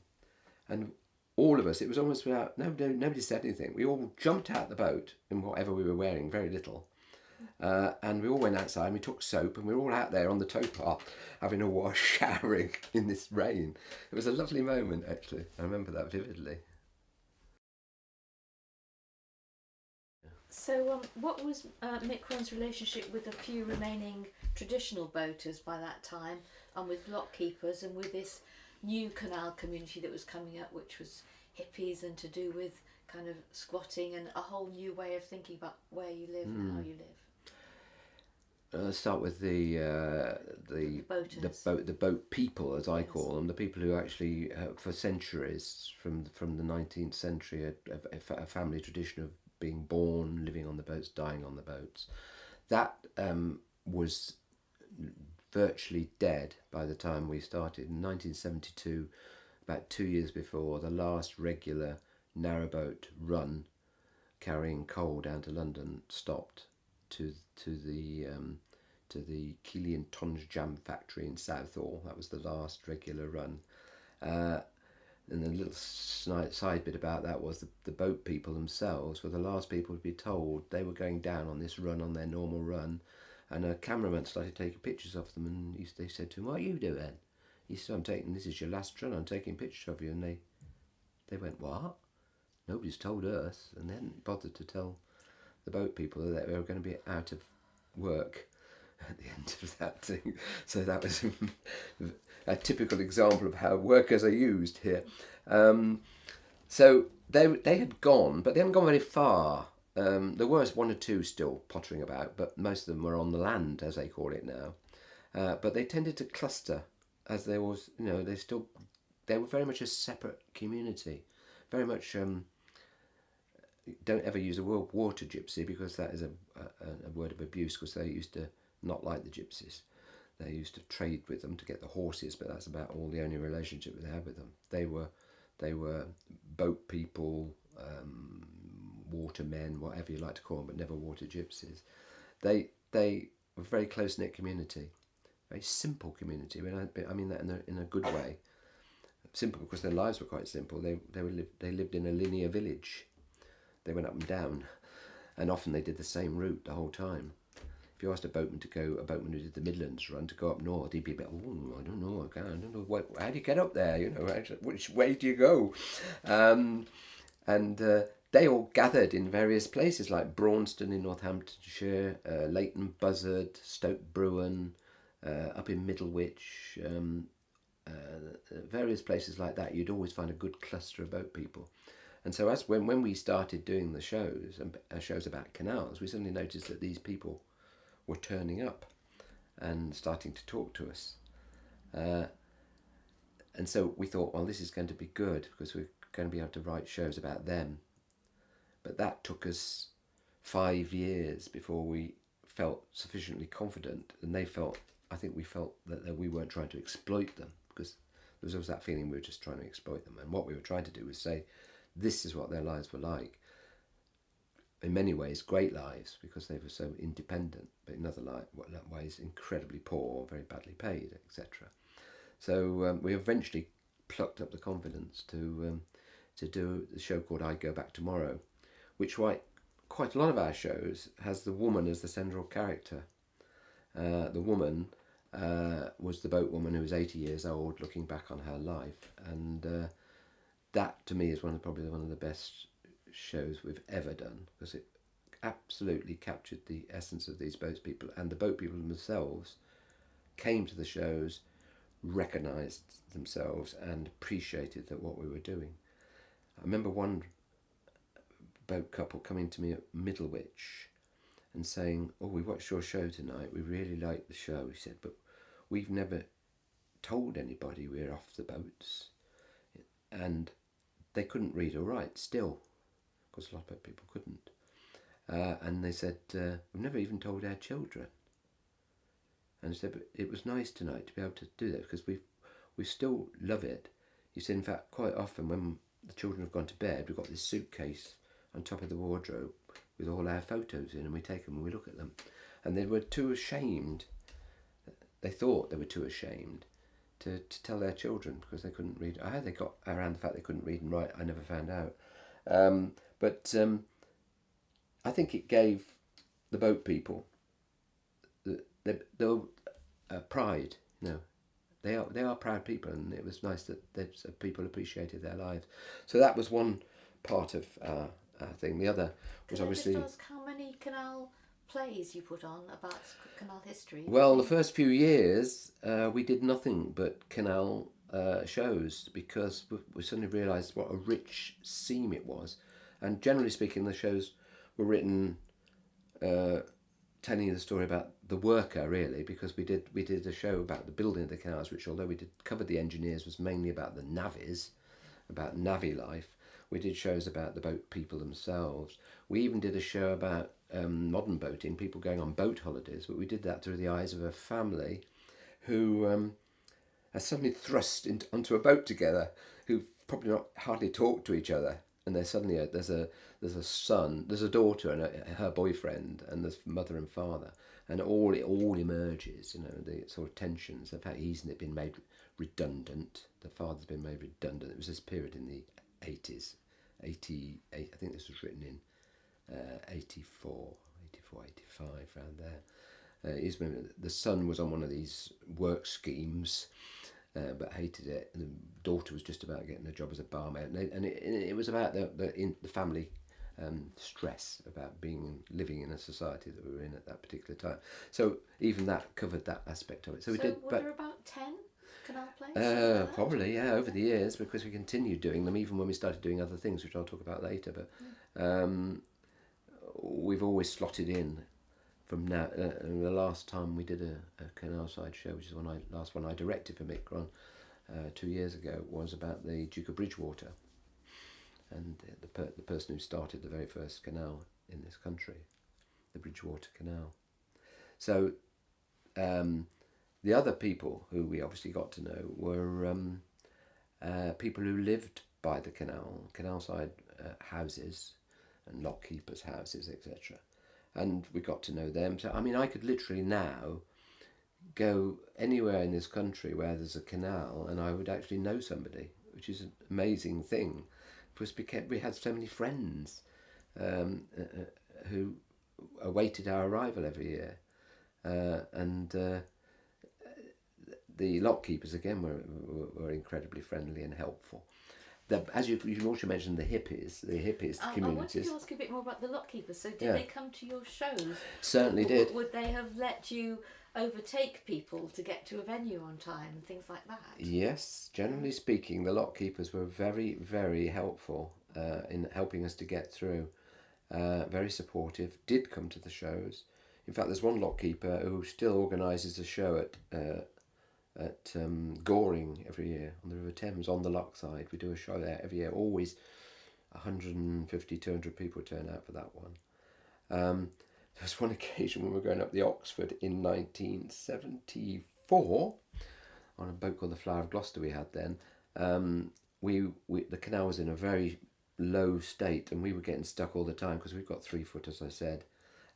and all of us, it was almost without nobody said anything. We all jumped out the boat in whatever we were wearing, very little. And we all went outside and we took soap, and we were all out there on the tow path having a wash, showering in this rain. It was a lovely moment, actually. I remember that vividly. So what was Mikron's relationship with the few remaining traditional boaters by that time, and with lock keepers, and with this new canal community that was coming up, which was hippies and to do with kind of squatting and a whole new way of thinking about where you live and how you live? Let's start with the boat people, as I call them, the people who actually, for centuries, from the 19th century, a family tradition of being born, living on the boats, dying on the boats. That was virtually dead by the time we started. In 1972, about 2 years before, the last regular narrowboat run carrying coal down to London stopped to the Keelian Tonnage Jam factory in Southall. That was the last regular run. And the little side bit about that was the boat people themselves were the last people to be told they were going down on this run, on their normal run. And a cameraman started taking pictures of them, and they said to him, "What are you doing?" He said, "This is your last run, I'm taking pictures of you." And they went, "What? Nobody's told us." And they hadn't bothered to tell the boat people that they were going to be out of work at the end of that thing. So that was a typical example of how workers are used here. So they had gone, but they hadn't gone very far. There was one or two still pottering about, but most of them were on the land, as they call it now. But they tended to cluster, as there was, they were very much a separate community, very much. Don't ever use the word water gypsy, because that is a word of abuse, because they used to not like the gypsies. They used to trade with them to get the horses, but that's about all the only relationship they had with them. They were boat people, watermen, whatever you like to call them, but never water gypsies. They were a very close knit community, very simple community. I mean that in a good way. Simple because their lives were quite simple. They lived in a linear village. They went up and down, and often they did the same route the whole time. If you asked a boatman who did the Midlands run to go up north, he'd be a bit, oh, I don't know, I don't know, how do you get up there? Which way do you go? And they all gathered in various places like Braunston in Northamptonshire, Leighton Buzzard, Stoke Bruin, up in Middlewich, various places like that. You'd always find a good cluster of boat people. And so when we started doing the shows, and shows about canals, we suddenly noticed that these people were turning up and starting to talk to us. And so we thought, well, this is going to be good, because we're going to be able to write shows about them. But that took us 5 years before we felt sufficiently confident, and I think we felt that we weren't trying to exploit them, because there was always that feeling we were just trying to exploit them. And what we were trying to do was say, this is what their lives were like. In many ways, great lives, because they were so independent, but in other ways, incredibly poor, very badly paid, etc. So we eventually plucked up the confidence to do the show called I Go Back Tomorrow, which quite a lot of our shows has the woman as the central character. The woman was the boatwoman who was 80 years old, looking back on her life, and that to me is probably one of the best shows we've ever done, because it absolutely captured the essence of these boat people, and the boat people themselves came to the shows, recognised themselves and appreciated that what we were doing. I remember one boat couple coming to me at Middlewich and saying, oh, we watched your show tonight, we really liked the show. He said, but we've never told anybody we're off the boats. And they couldn't read or write still, because a lot of people couldn't. And they said, we've never even told our children. And I said, but it was nice tonight to be able to do that, because we still love it. He said, in fact, quite often when the children have gone to bed, we've got this suitcase on top of the wardrobe with all our photos in, and we take them and we look at them. And they were too ashamed. They thought they were too ashamed to tell their children, because they couldn't read. How they got around the fact they couldn't read and write, I never found out. But I think it gave the boat people the pride. They are proud people, and it was nice that people appreciated their lives. So that was one part of our thing. The other was obviously. Just ask how many canal plays you put on about canal history? Well, the first few years we did nothing but canal shows, because we suddenly realised what a rich seam it was. And generally speaking, the shows were written telling you the story about the worker, really, because we did a show about the building of the canals, which, although we did cover the engineers, was mainly about the navvies, about navvy life. We did shows about the boat people themselves. We even did a show about modern boating, people going on boat holidays, but we did that through the eyes of a family who are suddenly thrust onto a boat together, who probably not hardly talk to each other, and there's suddenly there's a son, there's a daughter and her boyfriend, and there's mother and father, and it all emerges, the sort of tensions. In fact, he's been made redundant. The father's been made redundant. It was this period in the 80s, 88. I think this was written in 84, 85, around there. The son was on one of these work schemes, but hated it. And the daughter was just about getting a job as a barmaid, and it was about the family stress about living in a society that we were in at that particular time. So even that covered that aspect of it. So we did. Were there about 10 canal plays? Something like that? Probably, yeah, over the years, because we continued doing them even when we started doing other things, which I'll talk about later. But we've always slotted in from now. The last time we did a canal side show, which is the last one I directed for Mikron 2 years ago, was about the Duke of Bridgewater, and the person who started the very first canal in this country, the Bridgewater Canal. So the other people who we obviously got to know were people who lived by the canal-side houses and lock keepers' houses, etc. And we got to know them. So, I mean, I could literally now go anywhere in this country where there's a canal and I would actually know somebody, which is an amazing thing. Because we had so many friends who awaited our arrival every year. And the lock keepers, again, were incredibly friendly and helpful. As you also mentioned, the hippies communities. I wanted to ask you a bit more about the lock keepers. So did they come to your shows? Certainly did. Would they have let you overtake people to get to a venue on time and things like that? Yes, generally speaking, the lock keepers were very, very helpful in helping us to get through. Very supportive, did come to the shows. In fact, there's one lock keeper who still organises a show at Goring every year on the River Thames on the lock side. We do a show there every year. Always 150, 200 people turn out for that one. There was one occasion when we were going up the Oxford in 1974 on a boat called the Flower of Gloucester we had then. The canal was in a very low state and we were getting stuck all the time because we've got 3 foot, as I said,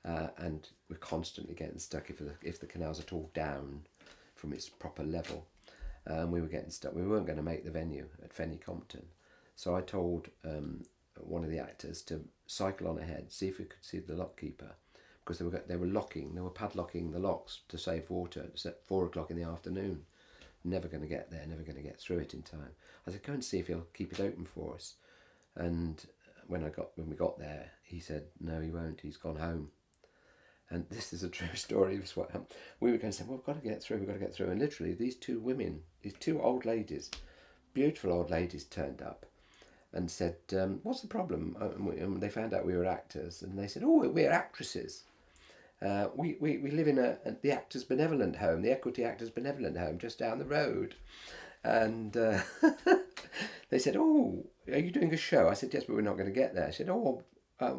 and we're constantly getting stuck if the canal's at all down from its proper level. We were getting stuck. We weren't going to make the venue at Fenny Compton. So I told one of the actors to cycle on ahead, see if we could see the lock keeper, because they were padlocking the locks to save water at 4 o'clock in the afternoon. Never going to get there, never going to get through it in time. I said, go and see if he'll keep it open for us. And when we got there, he said, no, he won't. He's gone home. And this is a true story. This is what happened. We were going to say, well, we've got to get through. And literally, these two old ladies, beautiful old ladies, turned up and said, what's the problem? And they found out we were actors. And they said, oh, we're actresses. We live in the Actors Benevolent Home, the Equity Actors Benevolent Home, just down the road. And they said, oh, are you doing a show? I said, yes, but we're not going to get there. I said, oh,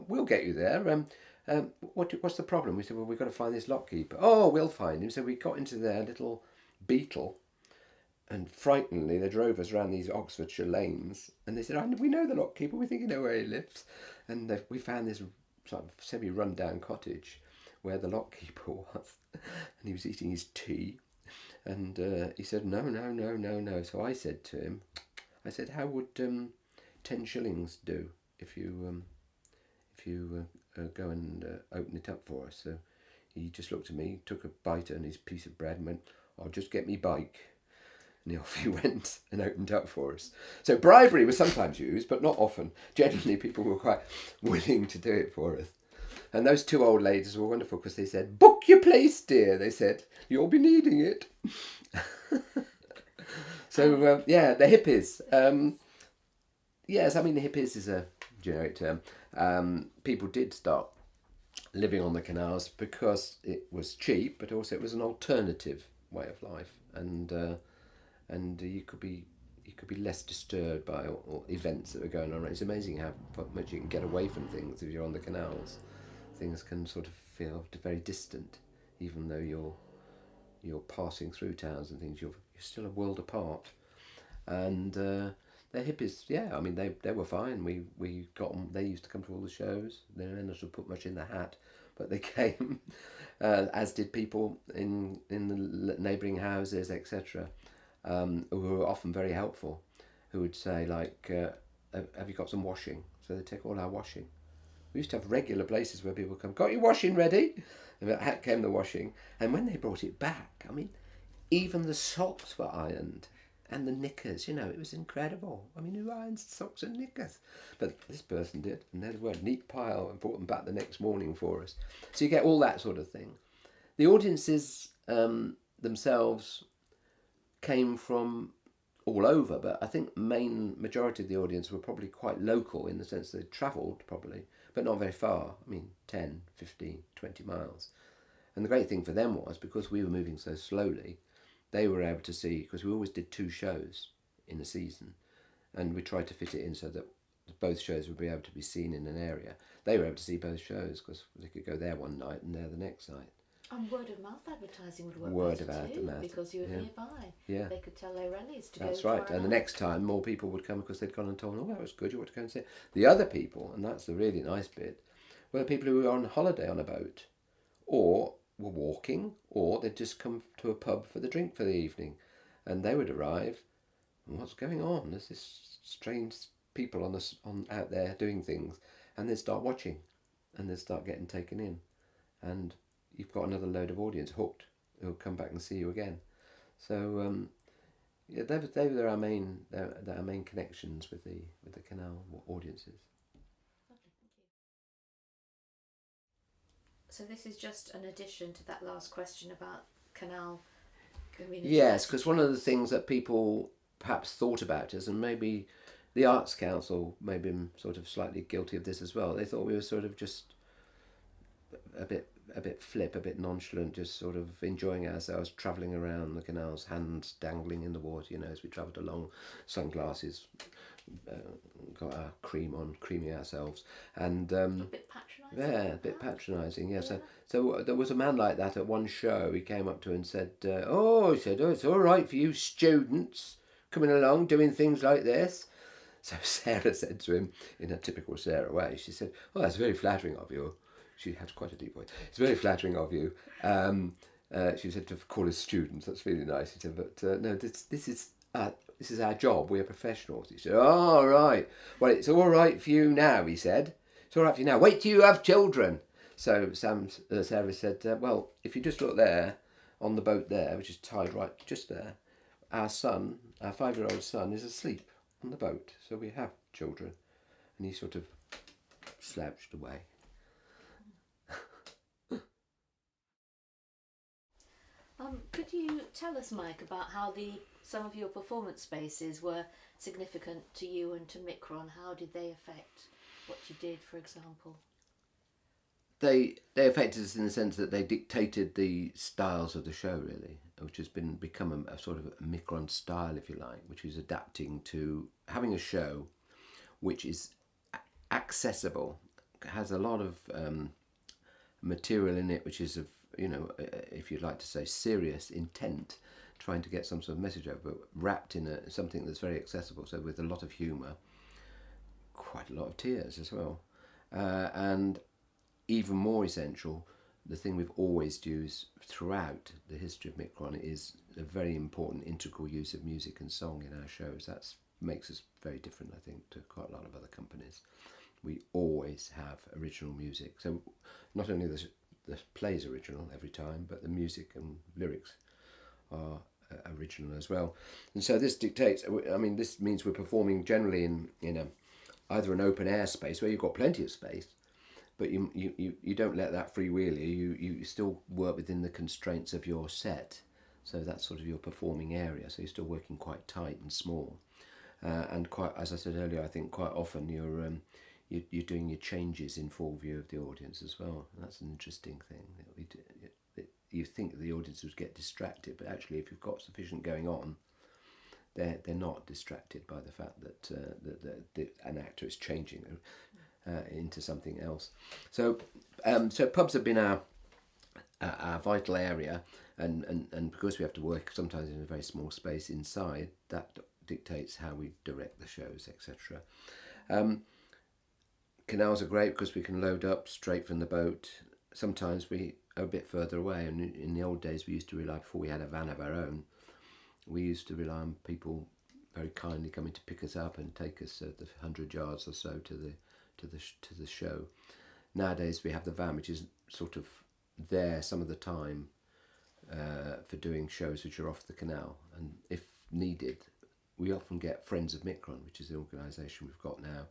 we'll get you there. What's the problem? We said, well, we've got to find this lock keeper. Oh, we'll find him. So we got into their little Beetle, and frighteningly they drove us around these Oxfordshire lanes. And they said, we know the lock keeper. We think you know where he lives. And we found this sort of semi-run-down cottage where the lock keeper was, and he was eating his tea. And he said, no. So I said to him, how would 10 shillings do if you go and open it up for us? So he just looked at me, took a bite on his piece of bread and went, I'll just get me bike. And off he went and opened up for us. So bribery was sometimes used, but not often. Generally, people were quite willing to do it for us. And those two old ladies were wonderful because they said, book your place, dear. They said, you'll be needing it. So, the hippies. Yes, I mean, the hippies is a generic term. People did start living on the canals because it was cheap, but also it was an alternative way of life. And you could be less disturbed by all events that were going on. It's amazing how much you can get away from things if you're on the canals. Things can sort of feel very distant, even though you're passing through towns and things. You're still a world apart. And the hippies, I mean, they were fine. We got them. They used to come to all the shows. They didn't have to put much in the hat, but they came, as did people in the neighbouring houses, etc., who were often very helpful. Who would say like, "Have you got some washing?" So they take all our washing. We used to have regular places where people come, got your washing ready? And out came the washing. And when they brought it back, I mean, even the socks were ironed. And the knickers, it was incredible. I mean, who irons socks and knickers? But this person did. And they were a neat pile and brought them back the next morning for us. So you get all that sort of thing. The audiences themselves came from all over, but I think majority of the audience were probably quite local in the sense they travelled probably, but not very far. I mean, 10, 15, 20 miles. And the great thing for them was, because we were moving so slowly, they were able to see, because we always did 2 shows in a season, and we tried to fit it in so that both shows would be able to be seen in an area. They were able to see both shows because they could go there one night and there the next night. And word of mouth advertising would work Word better of too, mouth, because you were yeah. nearby. Yeah. They could tell their relatives to That's go. right. And the next time, more people would come because they'd gone and told them, oh, that was good, you want to go and see it. The other people, and that's the really nice bit, were the people who were on holiday on a boat, or were walking, or they'd just come to a pub for the drink for the evening. And they would arrive, and what's going on? There's this strange people on out there doing things, and they'd start watching, and they'd start getting taken in. And you've got another load of audience hooked who'll come back and see you again. So yeah, they were our main connections with the canal audiences. Lovely, thank you. So this is just an addition to that last question about canal community. Yes, because one of the things that people perhaps thought about us, and maybe the Arts Council may have been sort of slightly guilty of this as well. They thought we were sort of just a bit flip, a bit nonchalant, just sort of enjoying ourselves, travelling around the canals, hands dangling in the water, as we travelled along, sunglasses, got our cream on, creaming ourselves, and A bit patronising. yeah, a bit patronising. Yeah. So there was a man like that at one show. He came up to and said, "Oh, he said, it's all right for you students coming along doing things like this." So Sarah said to him in a typical Sarah way, she said, "Oh, that's very flattering of you." She has quite a deep voice. "It's very flattering of you." She said, to call us students. That's really nice. She said, "But no, this is our job. We're professionals." He said, "Oh, right. Well, it's all right for you now," he said. "It's all right for you now. Wait till you have children." So Sarah said, "Well, if you just look there on the boat there, which is tied right just there, our 5-year-old son, is asleep on the boat. So we have children." And he sort of slouched away. Could you tell us, Mike, about how some of your performance spaces were significant to you and to Mikron? How did they affect what you did, for example? They affected us in the sense that they dictated the styles of the show, really, which has become a sort of a Mikron style, if you like, which is adapting to having a show which is accessible, has a lot of material in it which is of, if you'd like to say, serious intent, trying to get some sort of message over, but wrapped in something that's very accessible. So with a lot of humour, quite a lot of tears as well, and even more essential, the thing we've always used throughout the history of Mikron is a very important integral use of music and song in our shows. That makes us very different, I think, to quite a lot of other companies. We always have original music. So not only the play's original every time, but the music and lyrics are original as well. And so this dictates, this means we're performing generally in either an open air space where you've got plenty of space, but you don't let that freewheel you still work within the constraints of your set. So that's sort of your performing area. So you're still working quite tight and small, and quite, as I said earlier, I think quite often you're doing your changes in full view of the audience as well. And that's an interesting thing. You think the audience would get distracted, but actually, if you've got sufficient going on, they're not distracted by the fact that an actor is changing into something else. So pubs have been our vital area, and because we have to work sometimes in a very small space inside, that dictates how we direct the shows, etc. Canals are great because we can load up straight from the boat. Sometimes we are a bit further away, and in the old days we used to rely, before we had a van of our own, we used to rely on people very kindly coming to pick us up and take us the 100 yards or so to the show. Nowadays we have the van, which is sort of there some of the time for doing shows which are off the canal, and if needed, we often get Friends of Mikron, which is the organisation we've got now.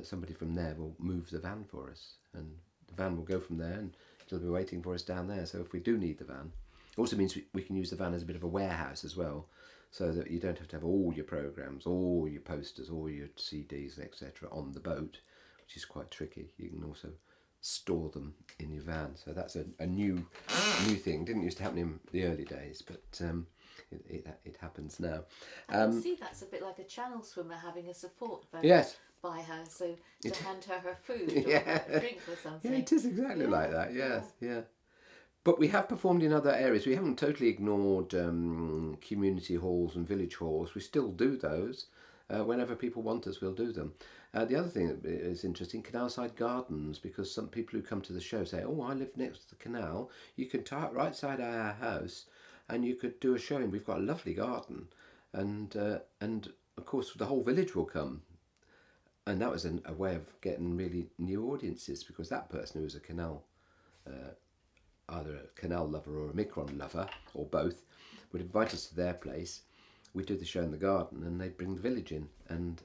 Somebody from there will move the van for us, and the van will go from there and it'll be waiting for us down there. So if we do need the van, Also means we can use the van as a bit of a warehouse as well, so that you don't have to have all your programmes, all your posters, all your CDs, etc. on the boat, which is quite tricky. You can also store them in your van. So that's a new thing. Didn't used to happen in the early days, but it happens now. I can see that's a bit like a channel swimmer having a support boat Yes. by her, so to hand her food or Yeah. a drink or something. Yeah, it is exactly like that. Yes, yeah. But we have performed in other areas. We haven't totally ignored community halls and village halls. We still do those. Whenever people want us, we'll do them. The other thing that is interesting, canal-side gardens, because some people who come to the show say, oh, I live next to the canal. You can tie it right side our house and you could do a show, and we've got a lovely garden. And of course, the whole village will come. And that was a way of getting really new audiences, because that person who was a canal either a canal lover or a Mikron lover, or both, would invite us to their place. We'd do the show in the garden and they'd bring the village in, and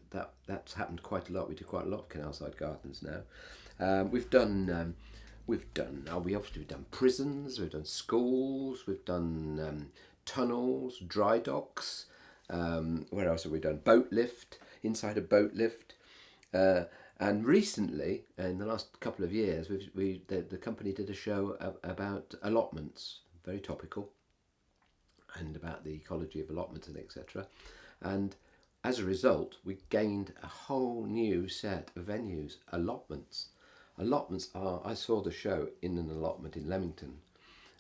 that's happened quite a lot. We do quite a lot of canal-side gardens now. We've done prisons, we've done schools, we've done tunnels, dry docks. Where else have we done? Boat lift, inside a boat lift. And recently, in the last couple of years, the company did a show about allotments, very topical, and about the ecology of allotments and etc. And as a result, we gained a whole new set of venues. Allotments are, I saw the show in an allotment in Leamington.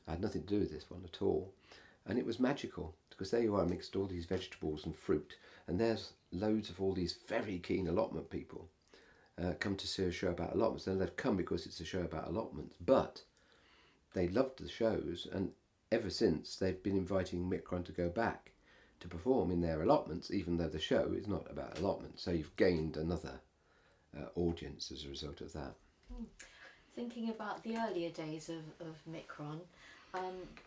I had nothing to do with this one at all. And it was magical, because there you are, mixed all these vegetables and fruit, and there's loads of all these very keen allotment people come to see a show about allotments. And they've come because it's a show about allotments, but they loved the shows, and ever since they've been inviting Mikron to go back to perform in their allotments, even though the show is not about allotments. So you've gained another audience as a result of that. Thinking about the earlier days of Mikron,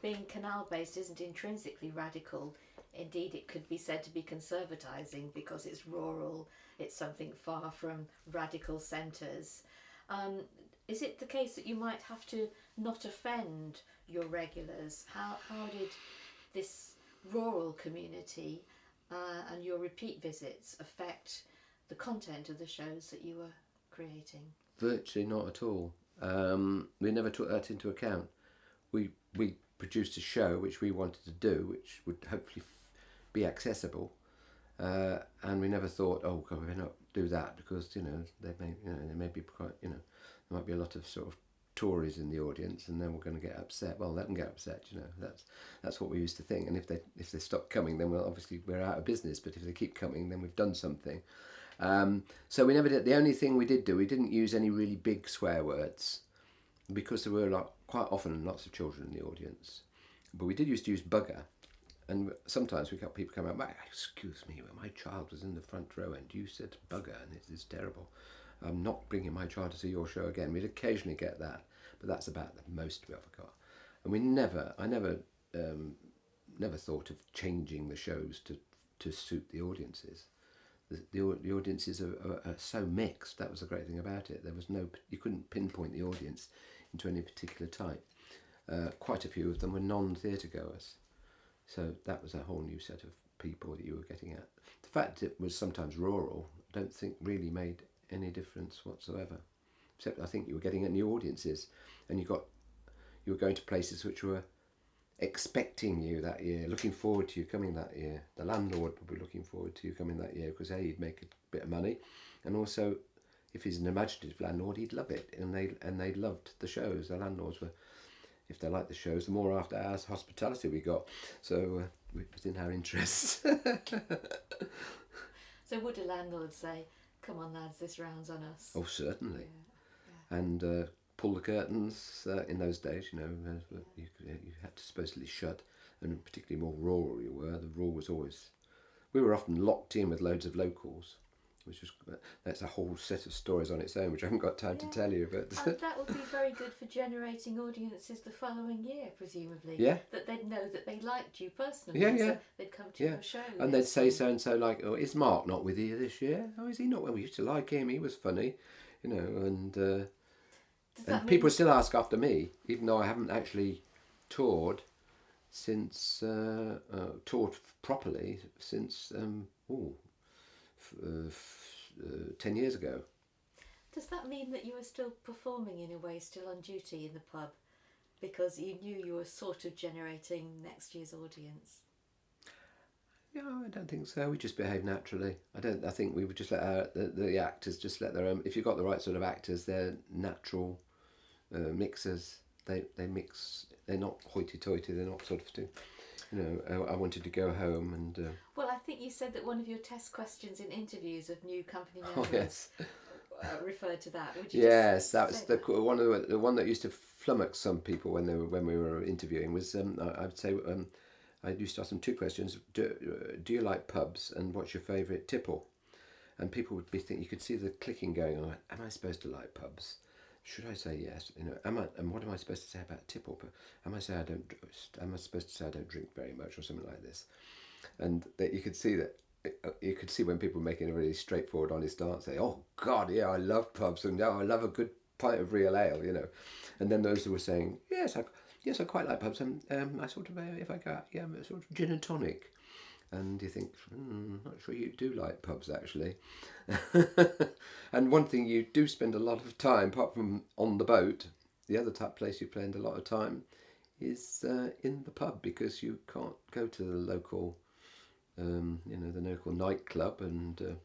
being canal-based isn't intrinsically radical. Indeed, it could be said to be conservatising, because it's rural, it's something far from radical centres. Is it the case that you might have to not offend your regulars? How did this rural community and your repeat visits affect the content of the shows that you were creating? Virtually not at all. We never took that into account. We produced a show which we wanted to do, which would hopefully be accessible, and we never thought, oh God, we better not do that, because there may be quite, there might be a lot of sort of Tories in the audience, and then we're going to get upset. Well, let them get upset. That's what we used to think. And if they stop coming, then we're out of business. But if they keep coming, then we've done something. So we never did. The only thing we didn't use any really big swear words, because there were quite often lots of children in the audience. But we did used to use bugger, and sometimes we got people coming up, excuse me, my child was in the front row and you said bugger, and it is terrible. I'm not bringing my child to see your show again. We'd occasionally get that, but that's about the most we ever got. And I never thought of changing the shows to suit the audiences. The audiences are so mixed. That was the great thing about it. You couldn't pinpoint the audience into any particular type. Quite a few of them were non-theatre goers, so that was a whole new set of people that you were getting at. The fact it was sometimes rural, I don't think really made any difference whatsoever, except I think you were getting at new audiences, and you were going to places which were expecting you that year, looking forward to you coming that year. The landlord would be looking forward to you coming that year, because he'd make a bit of money, and also if he's an imaginative landlord, he'd love it, and they loved the shows. The landlords were, if they liked the shows, the more after hours hospitality we got, so it was in our interest. So would a landlord say, come on lads, this round's on us? Oh, certainly. Yeah. And pull the curtains. In those days, you had to supposedly shut, and particularly more rural you were. The rule was always, we were often locked in with loads of locals, which was, that's a whole set of stories on its own, which I haven't got time to tell you. But and that would be very good for generating audiences the following year, presumably. Yeah. That they'd know that they liked you personally. Yeah. So they'd come to your show. And they'd say so and so, like, oh, is Mark not with you this year? Oh, is he not? Well, we used to like him. He was funny, and people still ask after me, even though I haven't actually toured. since taught properly since 10 years ago. Does that mean that you were still performing in a way, still on duty in the pub, because you knew you were sort of generating next year's audience? No, I don't think so. We just behave naturally. I think we would just let the actors just let their own. If you've got the right sort of actors, they're natural mixers. They mix. They're not hoity-toity. They're not sort of I wanted to go home and. Well, I think you said that one of your test questions in interviews of new company Oh members yes. referred to that. Would you Yes, just that was say the that? the one that used to flummox some people when we were interviewing was I'd say I used to ask them two questions: do you like pubs, and what's your favourite tipple? And people would be thinking, you could see the clicking going on. Am I supposed to like pubs? Should I say yes? And what am I supposed to say about tipple? But am I supposed to say I don't drink very much or something like this? And that you could see that. You could see when people were making a really straightforward, honest answer. Oh God, yeah, I love pubs, and I love a good pint of real ale. And then those who were saying, yes, I quite like pubs, and I sort of, if I go out, yeah, I'm sort of gin and tonic. And you think, not sure you do like pubs actually. And one thing you do spend a lot of time, apart from on the boat, the other type place you spend a lot of time is in the pub, because you can't go to the local, the local nightclub and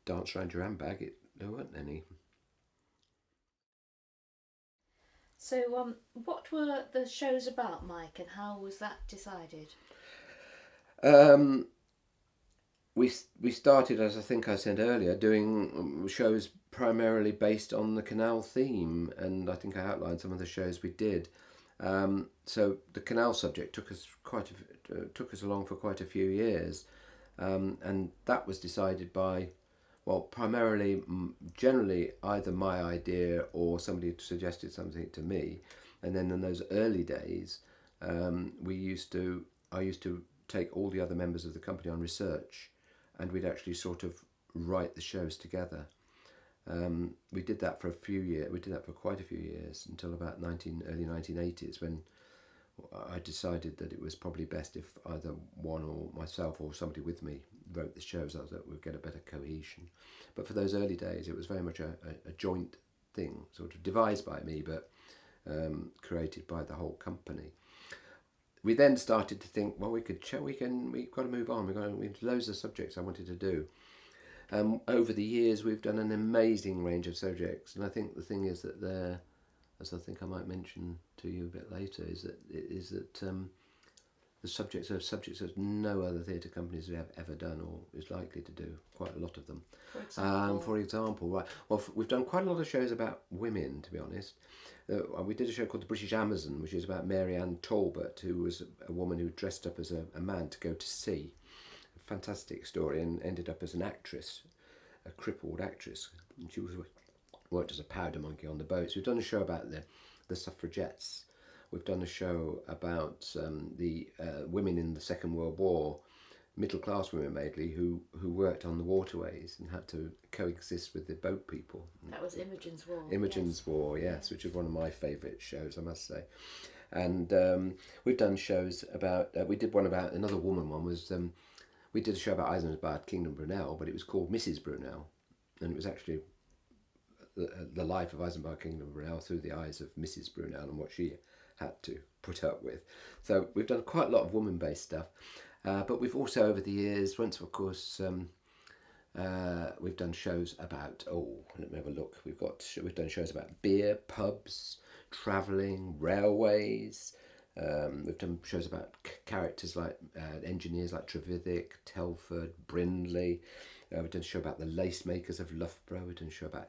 dance around your handbag. There weren't any. So, what were the shows about, Mike, and how was that decided? Um, we started, as I think I said earlier, doing shows primarily based on the canal theme, and I think I outlined some of the shows we did. So the canal subject took us along for quite a few years, and that was decided by, well, primarily, generally either my idea or somebody had suggested something to me, and then in those early days, I used to take all the other members of the company on research, and we'd actually sort of write the shows together. We did that for a few years. We did that for quite a few years until about early 1980s, when I decided that it was probably best if either one or myself or somebody with me wrote the shows, so that we'd get a better cohesion. But for those early days, it was very much a joint thing, sort of devised by me, but created by the whole company. We then started to think, well, we've got to move on. We've loads of subjects I wanted to do. Over the years, we've done an amazing range of subjects, and I think the thing is that as I think I might mention to you a bit later, is that the subjects that no other theatre companies have ever done or is likely to do. Quite a lot of them. For example, right. Well, we've done quite a lot of shows about women, to be honest. We did a show called The British Amazon, which is about Mary Ann Talbot, who was a woman who dressed up as a man to go to sea. A fantastic story, and ended up as an actress, a crippled actress. And she worked as a powder monkey on the boats. We've done a show about the suffragettes. We've done a show about the women in the Second World War, middle class women mainly, who worked on the waterways and had to coexist with the boat people. That was Imogen's War. Imogen's War, yes, which is one of my favourite shows, I must say. And we've done shows about. We did one about another woman. One was we did a show about Eisenbart Kingdom Brunel, but it was called Mrs. Brunel, and it was actually the life of Eisenbart Kingdom Brunel through the eyes of Mrs. Brunel and what she had to put up with. So we've done quite a lot of woman-based stuff, but we've also over the years, once of course, we've done shows about. Oh, let me have a look. We've done shows about beer, pubs, travelling, railways. We've done shows about characters like engineers like Trevithick, Telford, Brindley. We've done a show about the lace makers of Loughborough. We've done a show about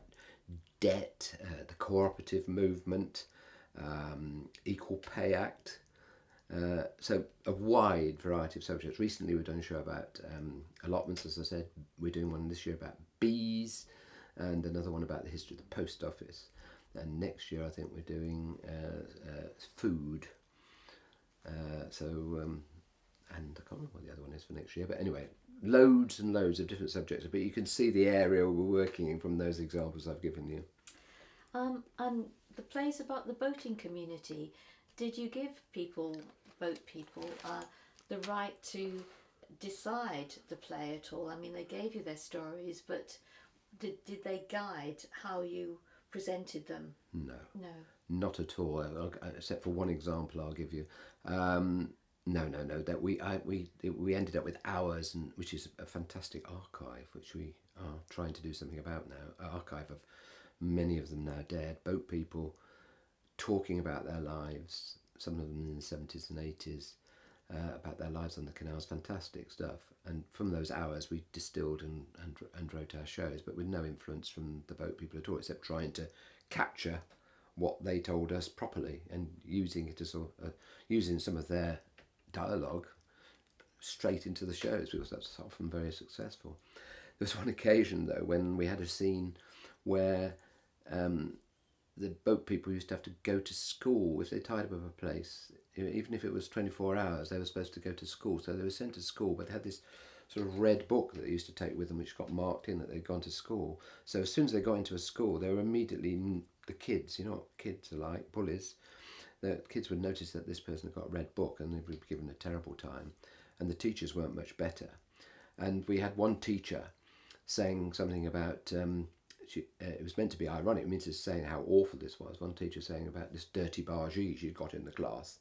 debt, the cooperative movement, Equal Pay Act. So a wide variety of subjects. Recently we've done a show about allotments, as I said. We're doing one this year about bees, and another one about the history of the post office. And next year I think we're doing food. And I can't remember what the other one is for next year, but anyway, loads and loads of different subjects, but you can see the area we're working in from those examples I've given you. And the plays about the boating community, did you give people boat people the right to decide the play at all? I mean, they gave you their stories, but did they guide how you presented them? No, No. not at all. Except for one example, I'll give you. No. That we ended up with hours, and which is a fantastic archive, which we are trying to do something about now. An archive of many of them now dead boat people talking about their lives. Some of them in the 70s and 80s. About their lives on the canals, fantastic stuff. And from those hours, we distilled and wrote our shows, but with no influence from the boat people at all, except trying to capture what they told us properly and using it as using some of their dialogue straight into the shows, because that's often very successful. There was one occasion though when we had a scene where the boat people used to have to go to school if they tied up of a place. Even if it was 24 hours, they were supposed to go to school. So they were sent to school, but they had this sort of red book that they used to take with them, which got marked in that they'd gone to school. So as soon as they got into a school, they were immediately, the kids, you know what kids are like, bullies. The kids would notice that this person had got a red book and they would be given a terrible time. And the teachers weren't much better. And we had one teacher saying something about... it was meant to be ironic, it means it's saying how awful this was. One teacher saying about this dirty bargee she'd got in the class.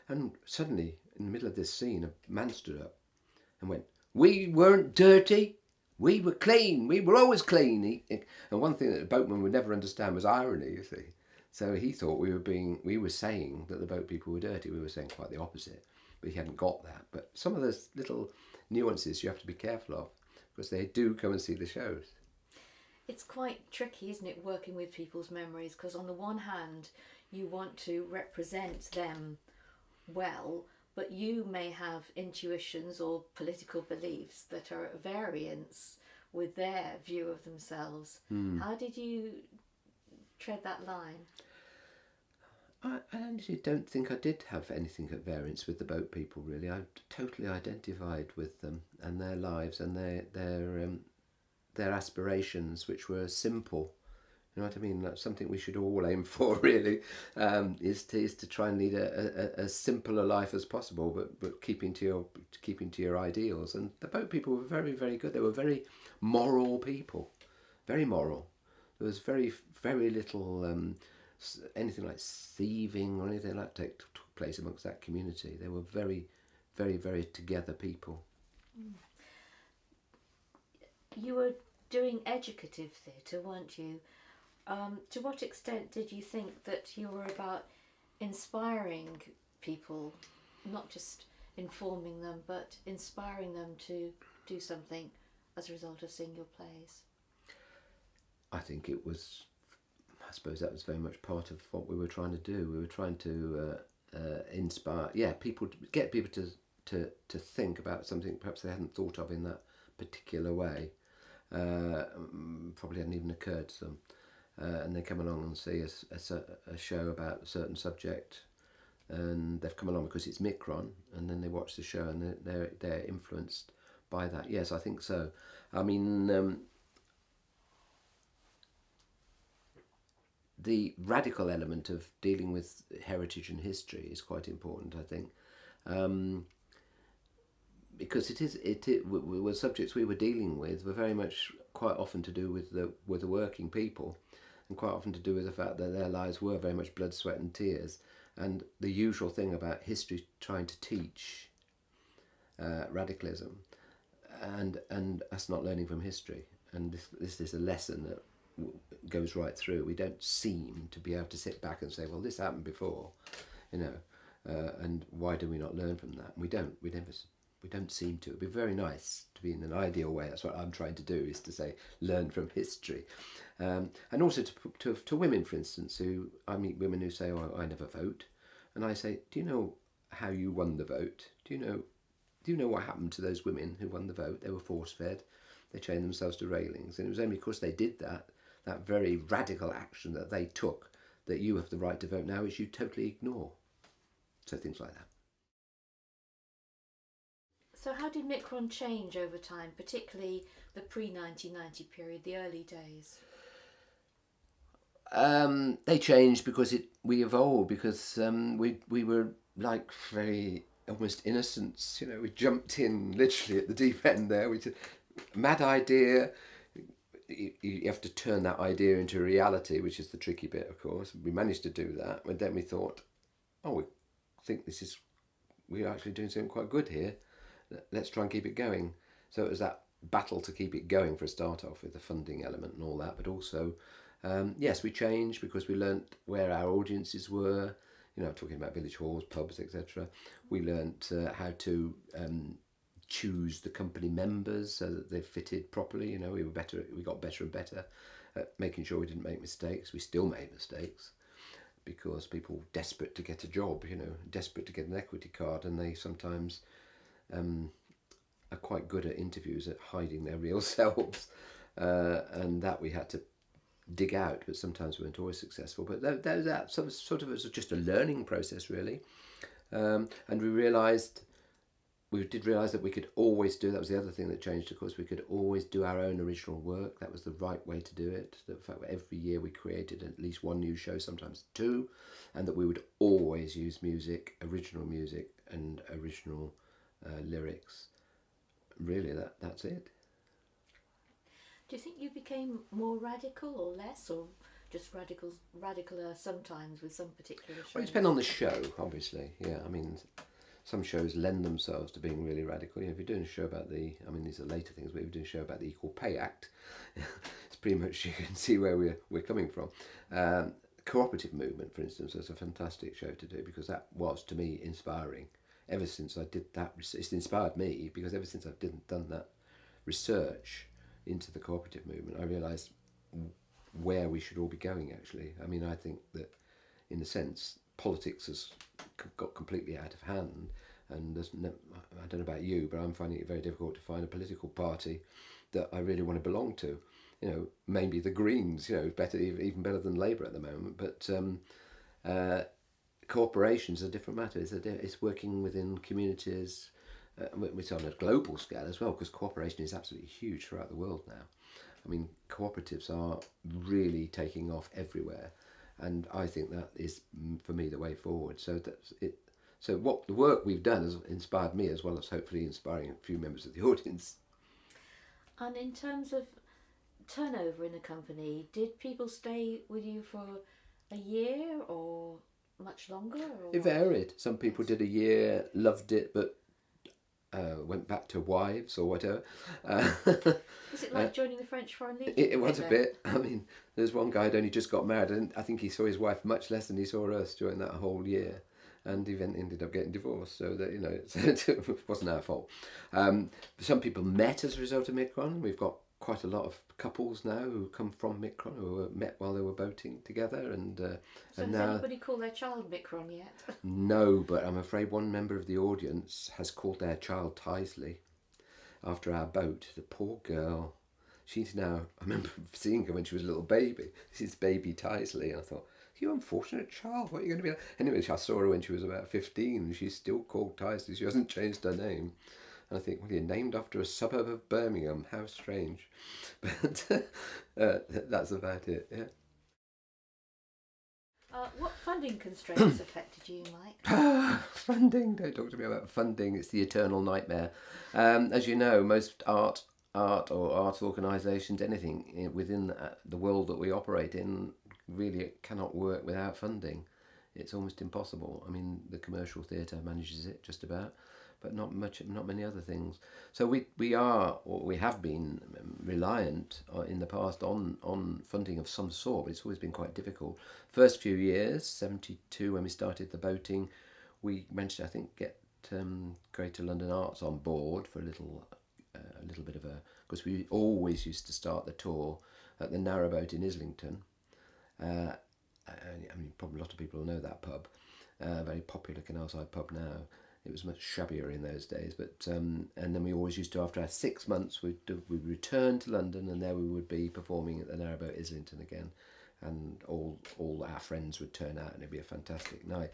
And suddenly, in the middle of this scene, a man stood up and went, "We weren't dirty, we were clean, we were always clean." And one thing that the boatman would never understand was irony, you see. So he thought we were saying that the boat people were dirty. We were saying quite the opposite, but he hadn't got that. But some of those little nuances you have to be careful of, because they do come and see the shows. It's quite tricky, isn't it, working with people's memories? Because on the one hand, you want to represent them well, but you may have intuitions or political beliefs that are at variance with their view of themselves. How did you tread that line? I actually don't think I did have anything at variance with the boat people, really. I totally identified with them and their lives and their aspirations, which were simple. You know what I mean? That's something we should all aim for, really, is to try and lead a simpler life as possible, but keeping to your ideals. And the boat people were very, very good. They were very moral people, very moral. There was very, very little anything like thieving or anything like that took place amongst that community. They were very, very, very together people. You were doing educative theatre, weren't you? To what extent did you think that you were about inspiring people, not just informing them, but inspiring them to do something as a result of seeing your plays? I think it was, I suppose that was very much part of what we were trying to do. We were trying to inspire, people, get people to think about something perhaps they hadn't thought of in that particular way. Probably hadn't even occurred to them. And they come along and see a show about a certain subject, and they've come along because it's Mikron, and then they watch the show and they're influenced by that. Yes, I think so. I mean, the radical element of dealing with heritage and history is quite important, I think, because the subjects we were dealing with were very much quite often to do with the working people, and quite often to do with the fact that their lives were very much blood, sweat and tears. And the usual thing about history trying to teach radicalism and us not learning from history. And this is a lesson that goes right through. We don't seem to be able to sit back and say, well, this happened before, and why do we not learn from that? We don't. We don't seem to. It'd be very nice to be in an ideal way. That's what I'm trying to do, is to say learn from history, and also to women, for instance, who I meet women who say, "Oh, I never vote," and I say, "Do you know how you won the vote? Do you know what happened to those women who won the vote? They were force-fed. They chained themselves to railings, and it was only because they did that very radical action that they took, that you have the right to vote now, which you totally ignore." So things like that. So how did Mikron change over time, particularly the pre-1990 period, the early days? They changed because we evolved, because we were like very almost innocents. We jumped in literally at the deep end there. Mad idea. You have to turn that idea into reality, which is the tricky bit, of course. We managed to do that, but then we thought, oh, we think we're actually doing something quite good here. Let's try and keep it going. So it was that battle to keep it going for a start off, with the funding element and all that, but also, yes, we changed because we learnt where our audiences were. Talking about village halls, pubs, etc. We learnt how to choose the company members so that they fitted properly. We got better and better at making sure we didn't make mistakes. We still made mistakes because people desperate to get a job, desperate to get an equity card, and they sometimes are quite good at interviews at hiding their real selves, and that we had to dig out, but sometimes we weren't always successful. But that sort of was just a learning process, really, and we did realise that we could always do. That was the other thing that changed, of course. We could always do our own original work. That was the right way to do it. The fact that every year we created at least one new show, sometimes two, and that we would always use music, original music, and original lyrics. Really, that's it. Do you think you became more radical or less, or just radicaler sometimes with some particular shows? Well, it depends on the show, obviously. Yeah, some shows lend themselves to being really radical. If you're doing a show about these are later things, but if you're doing a show about the Equal Pay Act, it's pretty much, you can see where we're coming from. Cooperative movement, for instance, was a fantastic show to do, because that was, to me, inspiring. Ever since I did that, it's inspired me, because ever since I've done that research into the cooperative movement, I realised where we should all be going, actually. I think that, in a sense, politics has got completely out of hand, and I don't know about you, but I'm finding it very difficult to find a political party that I really want to belong to. Maybe the Greens, even better than Labour at the moment, but corporations are a different matter. It's working within communities, it's on a global scale as well, because cooperation is absolutely huge throughout the world now. Cooperatives are really taking off everywhere, and I think that is, for me, the way forward. So that's it. So what the work we've done has inspired me, as well as hopefully inspiring a few members of the audience. And in terms of turnover in a company, did people stay with you for a year or much longer? Or It varied. Some people did a year, loved it, but went back to wives or whatever. Was it like joining the French Foreign Legion? It was a bit. There's one guy who'd only just got married, and I think he saw his wife much less than he saw us during that whole year, and he ended up getting divorced. So that it wasn't our fault. Some people met as a result of Mikron. We've got quite a lot of couples now who come from Mikron, who met while they were boating together, and so and does now. anybody call their child Mikron yet? No, but I'm afraid one member of the audience has called their child Tisley after our boat. The poor girl. She's now, I remember seeing her when she was a little baby. This is baby Tisley, and I thought, you unfortunate child, what are you going to be like? Anyway, I saw her when she was about 15, and she's still called Tisley. She hasn't changed her name. And I think, well, you're named after a suburb of Birmingham. How strange. But that's about it, yeah. What funding constraints affected you, Mike? Funding, don't talk to me about funding. It's the eternal nightmare. As you know, most art or arts organisations, anything within the world that we operate in, really cannot work without funding. It's almost impossible. The commercial theatre manages it just about, but not many other things. So we have been reliant in the past on funding of some sort, but it's always been quite difficult. First few years, 1972, when we started the boating, we managed to, I think, get Greater London Arts on board for a little bit of because we always used to start the tour at the Narrowboat in Islington. Probably a lot of people know that pub. Very popular canal-side pub now. It was much shabbier in those days, but and then we always used to, after our 6 months, we'd return to London, and there we would be performing at the Narrowboat Islington again, and all our friends would turn out, and it'd be a fantastic night.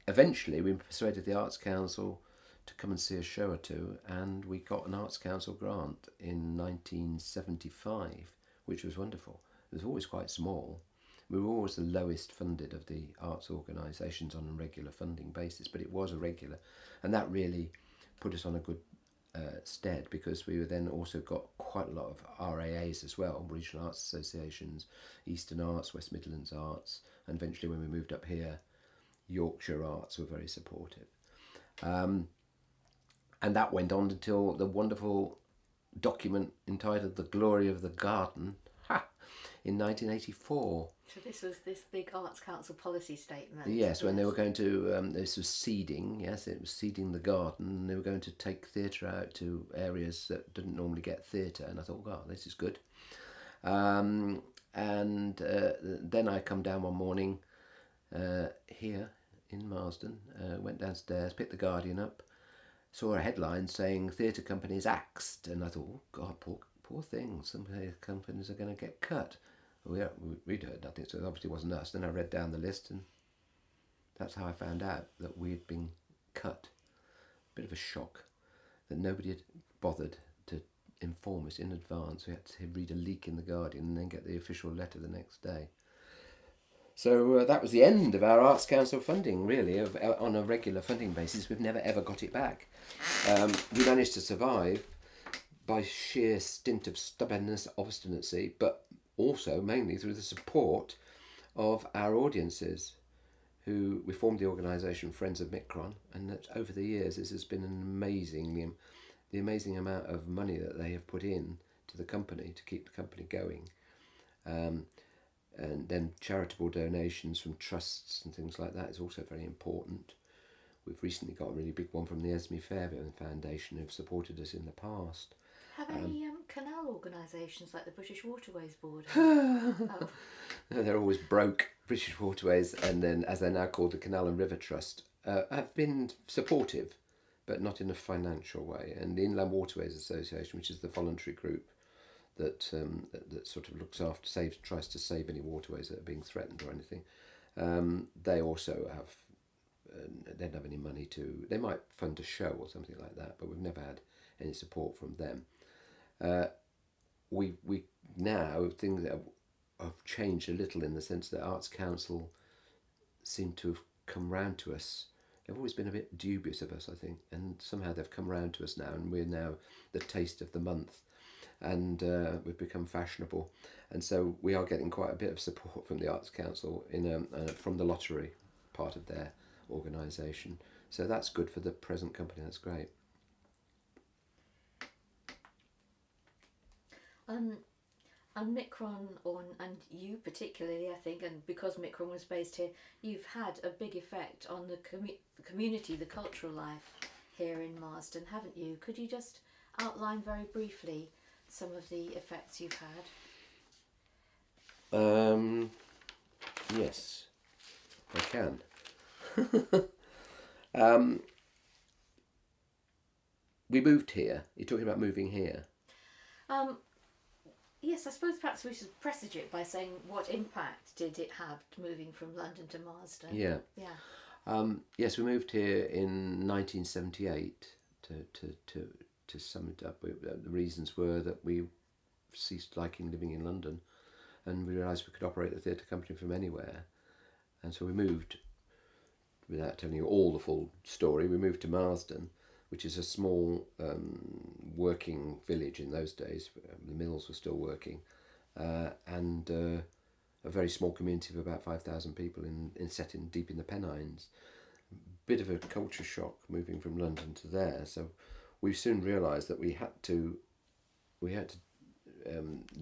Eventually we persuaded the Arts Council to come and see a show or two, and we got an Arts Council grant in 1975, which was wonderful. It was always quite small. We were always the lowest funded of the arts organisations on a regular funding basis, but it was a regular, and that really put us on a good stead, because we were then also got quite a lot of RAAs as well, Regional Arts Associations, Eastern Arts, West Midlands Arts, and eventually when we moved up here, Yorkshire Arts were very supportive. And that went on until the wonderful document entitled The Glory of the Garden in 1984. So this was this big Arts Council policy statement. Yes, when they were going to, this was seeding, yes, it was seeding the garden, and they were going to take theatre out to areas that didn't normally get theatre, and I thought, wow, this is good. And then I come down one morning here in Marsden, went downstairs, picked the Guardian up, saw a headline saying theatre companies axed, and I thought, oh God, poor things, some companies are going to get cut. We'd heard nothing, so it obviously wasn't us. Then I read down the list, and that's how I found out that we'd been cut. Bit of a shock that nobody had bothered to inform us in advance. We had to read a leak in the Guardian and then get the official letter the next day. So that was the end of our Arts Council funding, really, on a regular funding basis. We've never ever got it back. We managed to survive by sheer stint of stubbornness, obstinacy, but also mainly through the support of our audiences, who we formed the organisation Friends of Mikron, and that over the years this has been the amazing amount of money that they have put in to the company to keep the company going, and then charitable donations from trusts and things like that is also very important. We've recently got a really big one from the Esme Fairbairn Foundation, who've supported us in the past. Have any canal organisations like the British Waterways Board? Oh. They're always broke. British Waterways, and then as they're now called, the Canal and River Trust, have been supportive, but not in a financial way. And the Inland Waterways Association, which is the voluntary group that sort of tries to save any waterways that are being threatened or anything, they also have. They don't have any money to. They might fund a show or something like that, but we've never had any support from them. We now things that have changed a little in the sense that Arts Council seem to have come round to us. They've always been a bit dubious of us, I think, and somehow they've come round to us now, and we're now the taste of the month, and we've become fashionable, and so we are getting quite a bit of support from the Arts Council from the lottery part of their organisation. So that's good for the present company. That's great. And Mikron, and you particularly, I think, and because Mikron was based here, you've had a big effect on the community, the cultural life here in Marsden, haven't you? Could you just outline very briefly some of the effects you've had? Yes, I can. We moved here. You're talking about moving here? Yes, I suppose perhaps we should presage it by saying what impact did it have moving from London to Marsden? Yeah. Yes, we moved here in 1978 to sum it up. The reasons were that we ceased liking living in London, and we realised we could operate the theatre company from anywhere, and so we moved. Without telling you all the full story, we moved to Marsden, which is a small working village in those days. The mills were still working, and a very small community of about 5,000 people set deep in the Pennines. Bit of a culture shock moving from London to there. So we soon realised that we had to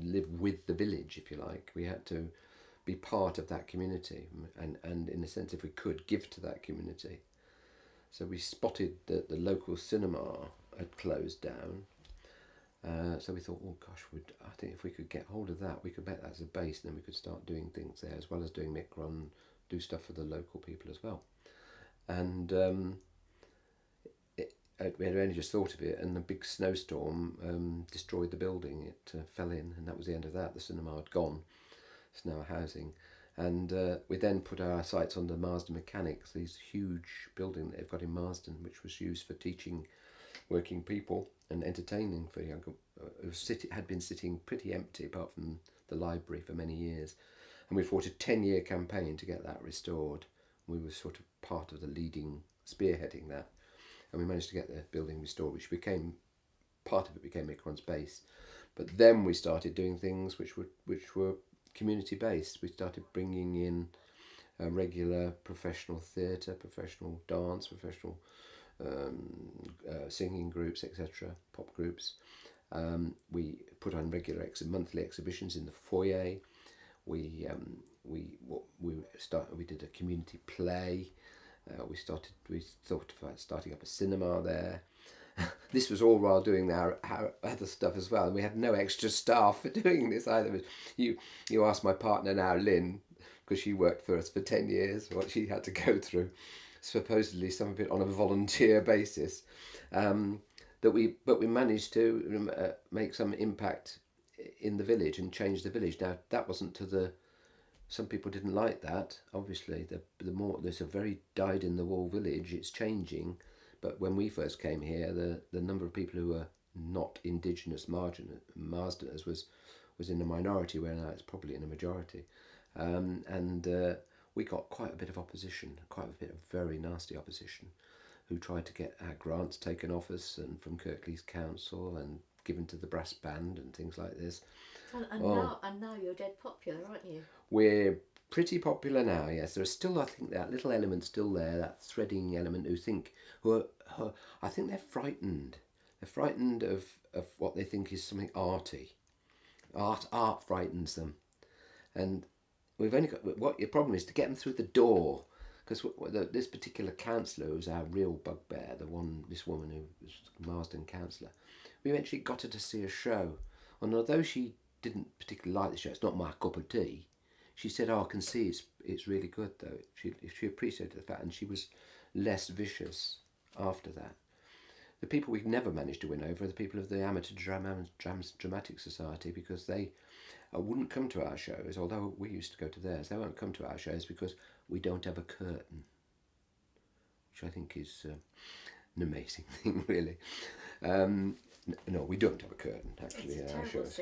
live with the village, if you like. We had to be part of that community, and in a sense, if we could, give to that community. So we spotted that the local cinema had closed down. So we thought, oh gosh, I think if we could get hold of that, we could make that as a base, and then we could start doing things there, as well as doing Mikron, do stuff for the local people as well. And we had only just thought of it, and a big snowstorm destroyed the building. It fell in, and that was the end of that. The cinema had gone. It's now a housing. And we then put our sights on the Marsden Mechanics, this huge building that they've got in Marsden, which was used for teaching working people and entertaining for younger. It had been sitting pretty empty, apart from the library for many years. And we fought a 10-year campaign to get that restored. We were sort of part of the leading, spearheading that. And we managed to get the building restored, which became, part of it became Mikron's base. But then we started doing things which were community based. We started bringing in regular professional theatre, professional dance, professional singing groups, etc., pop groups. We put on regular monthly exhibitions in the foyer. We did a community play. We thought about starting up a cinema there. This was all while doing our other stuff as well, and we had no extra staff for doing this either. You ask my partner now, Lynn, because she worked for us for 10 years, what she had to go through, supposedly some of it on a volunteer basis. But we managed to make some impact in the village and change the village. Now that wasn't some people didn't like that. Obviously, there's a very dyed in the wool village. It's changing. But when we first came here, the number of people who were not indigenous Marsdeners was in a minority, where now it's probably in a majority. And we got quite a bit of opposition, quite a bit of very nasty opposition, who tried to get our grants taken off us and from Kirklees Council and given to the brass band and things like this. And now you're dead popular, aren't you? We're pretty popular now, yes. There's still, I think, that little element still there, that threading element, I think they're frightened. They're frightened of what they think is something arty. Art frightens them. And we've only got, what your problem is to get them through the door. Because this particular councillor, who was our real bugbear, this woman who was Marsden councillor, we eventually got her to see a show. And although she didn't particularly like the show, it's not my cup of tea, she said, I can see it's really good though. She appreciated the fact, and she was less vicious after that. The people we've never managed to win over are the people of the Amateur Dramatic Society, because they wouldn't come to our shows, although we used to go to theirs. They won't come to our shows because we don't have a curtain, which I think is an amazing thing, really. No, we don't have a curtain, actually, in our shows.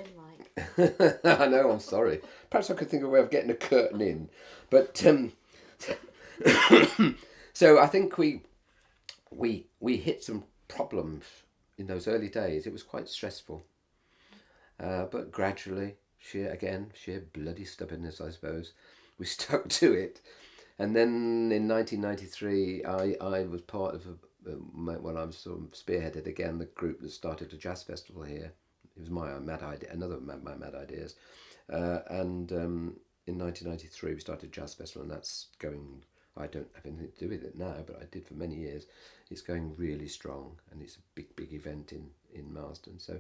I know, I'm sorry. Perhaps I could think of a way of getting a curtain in. But, so I think we hit some problems in those early days. It was quite stressful. But gradually, sheer bloody stubbornness, I suppose, we stuck to it. And then in 1993, I was part of when I was sort of spearheaded again the group that started a jazz festival here. It was my mad idea, another of my mad ideas. And in 1993 we started a jazz festival, and that's going. I don't have anything to do with it now, but I did for many years. It's going really strong, and it's a big event in Marsden. So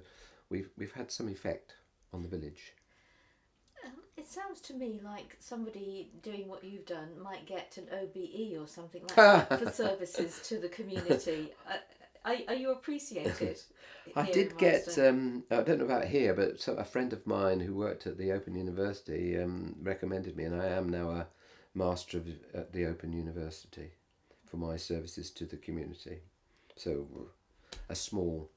we've had some effect on the village. It sounds to me like somebody doing what you've done might get an OBE or something like that for services to the community. Are you appreciated? I did get, I don't know about here, but a friend of mine who worked at the Open University recommended me, and I am now a Master at the Open University for my services to the community. So a small...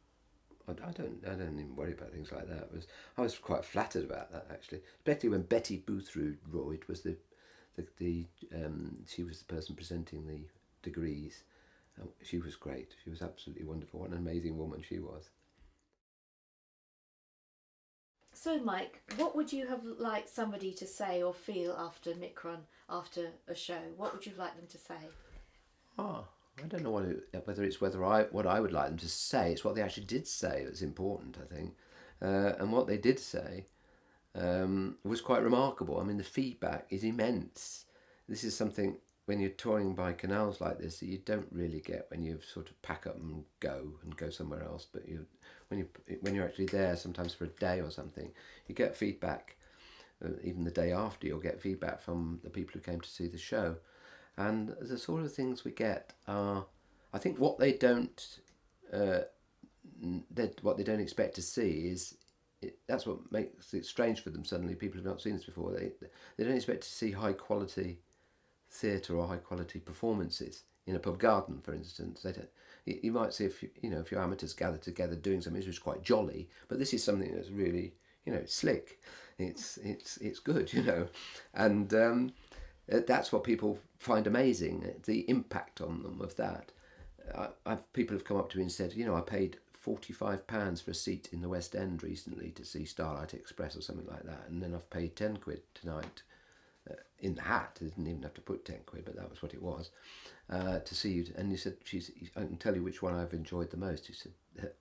I don't even worry about things like that. I was quite flattered about that, actually, especially when Betty Boothroyd was she was the person presenting the degrees. She was great. She was absolutely wonderful. What an amazing woman she was. So, Mike, what would you have liked somebody to say or feel after Mikron, after a show? What would you like them to say? I don't know what I would like them to say. It's what they actually did say that's important, I think. And what they did say was quite remarkable. I mean, the feedback is immense. This is something, when you're touring by canals like this, that you don't really get when you sort of pack up and go somewhere else. But when you're actually there, sometimes for a day or something, you get feedback. Even the day after, you'll get feedback from the people who came to see the show. And the sort of things we get are, I think, what they don't expect to see is, that's what makes it strange for them. Suddenly, people who've not seen this before, they don't expect to see high quality theatre or high quality performances in a pub garden, for instance. You might see if your amateurs gather together doing something which is quite jolly, but this is something that's really, it's slick, it's good, and that's what people find amazing, the impact on them of that. People have come up to me and said, I paid £45 for a seat in the West End recently to see Starlight Express or something like that, and then I've paid £10 tonight in the hat. I didn't even have to put £10, but that was what it was, to see you. And he said, I can tell you which one I've enjoyed the most. He said,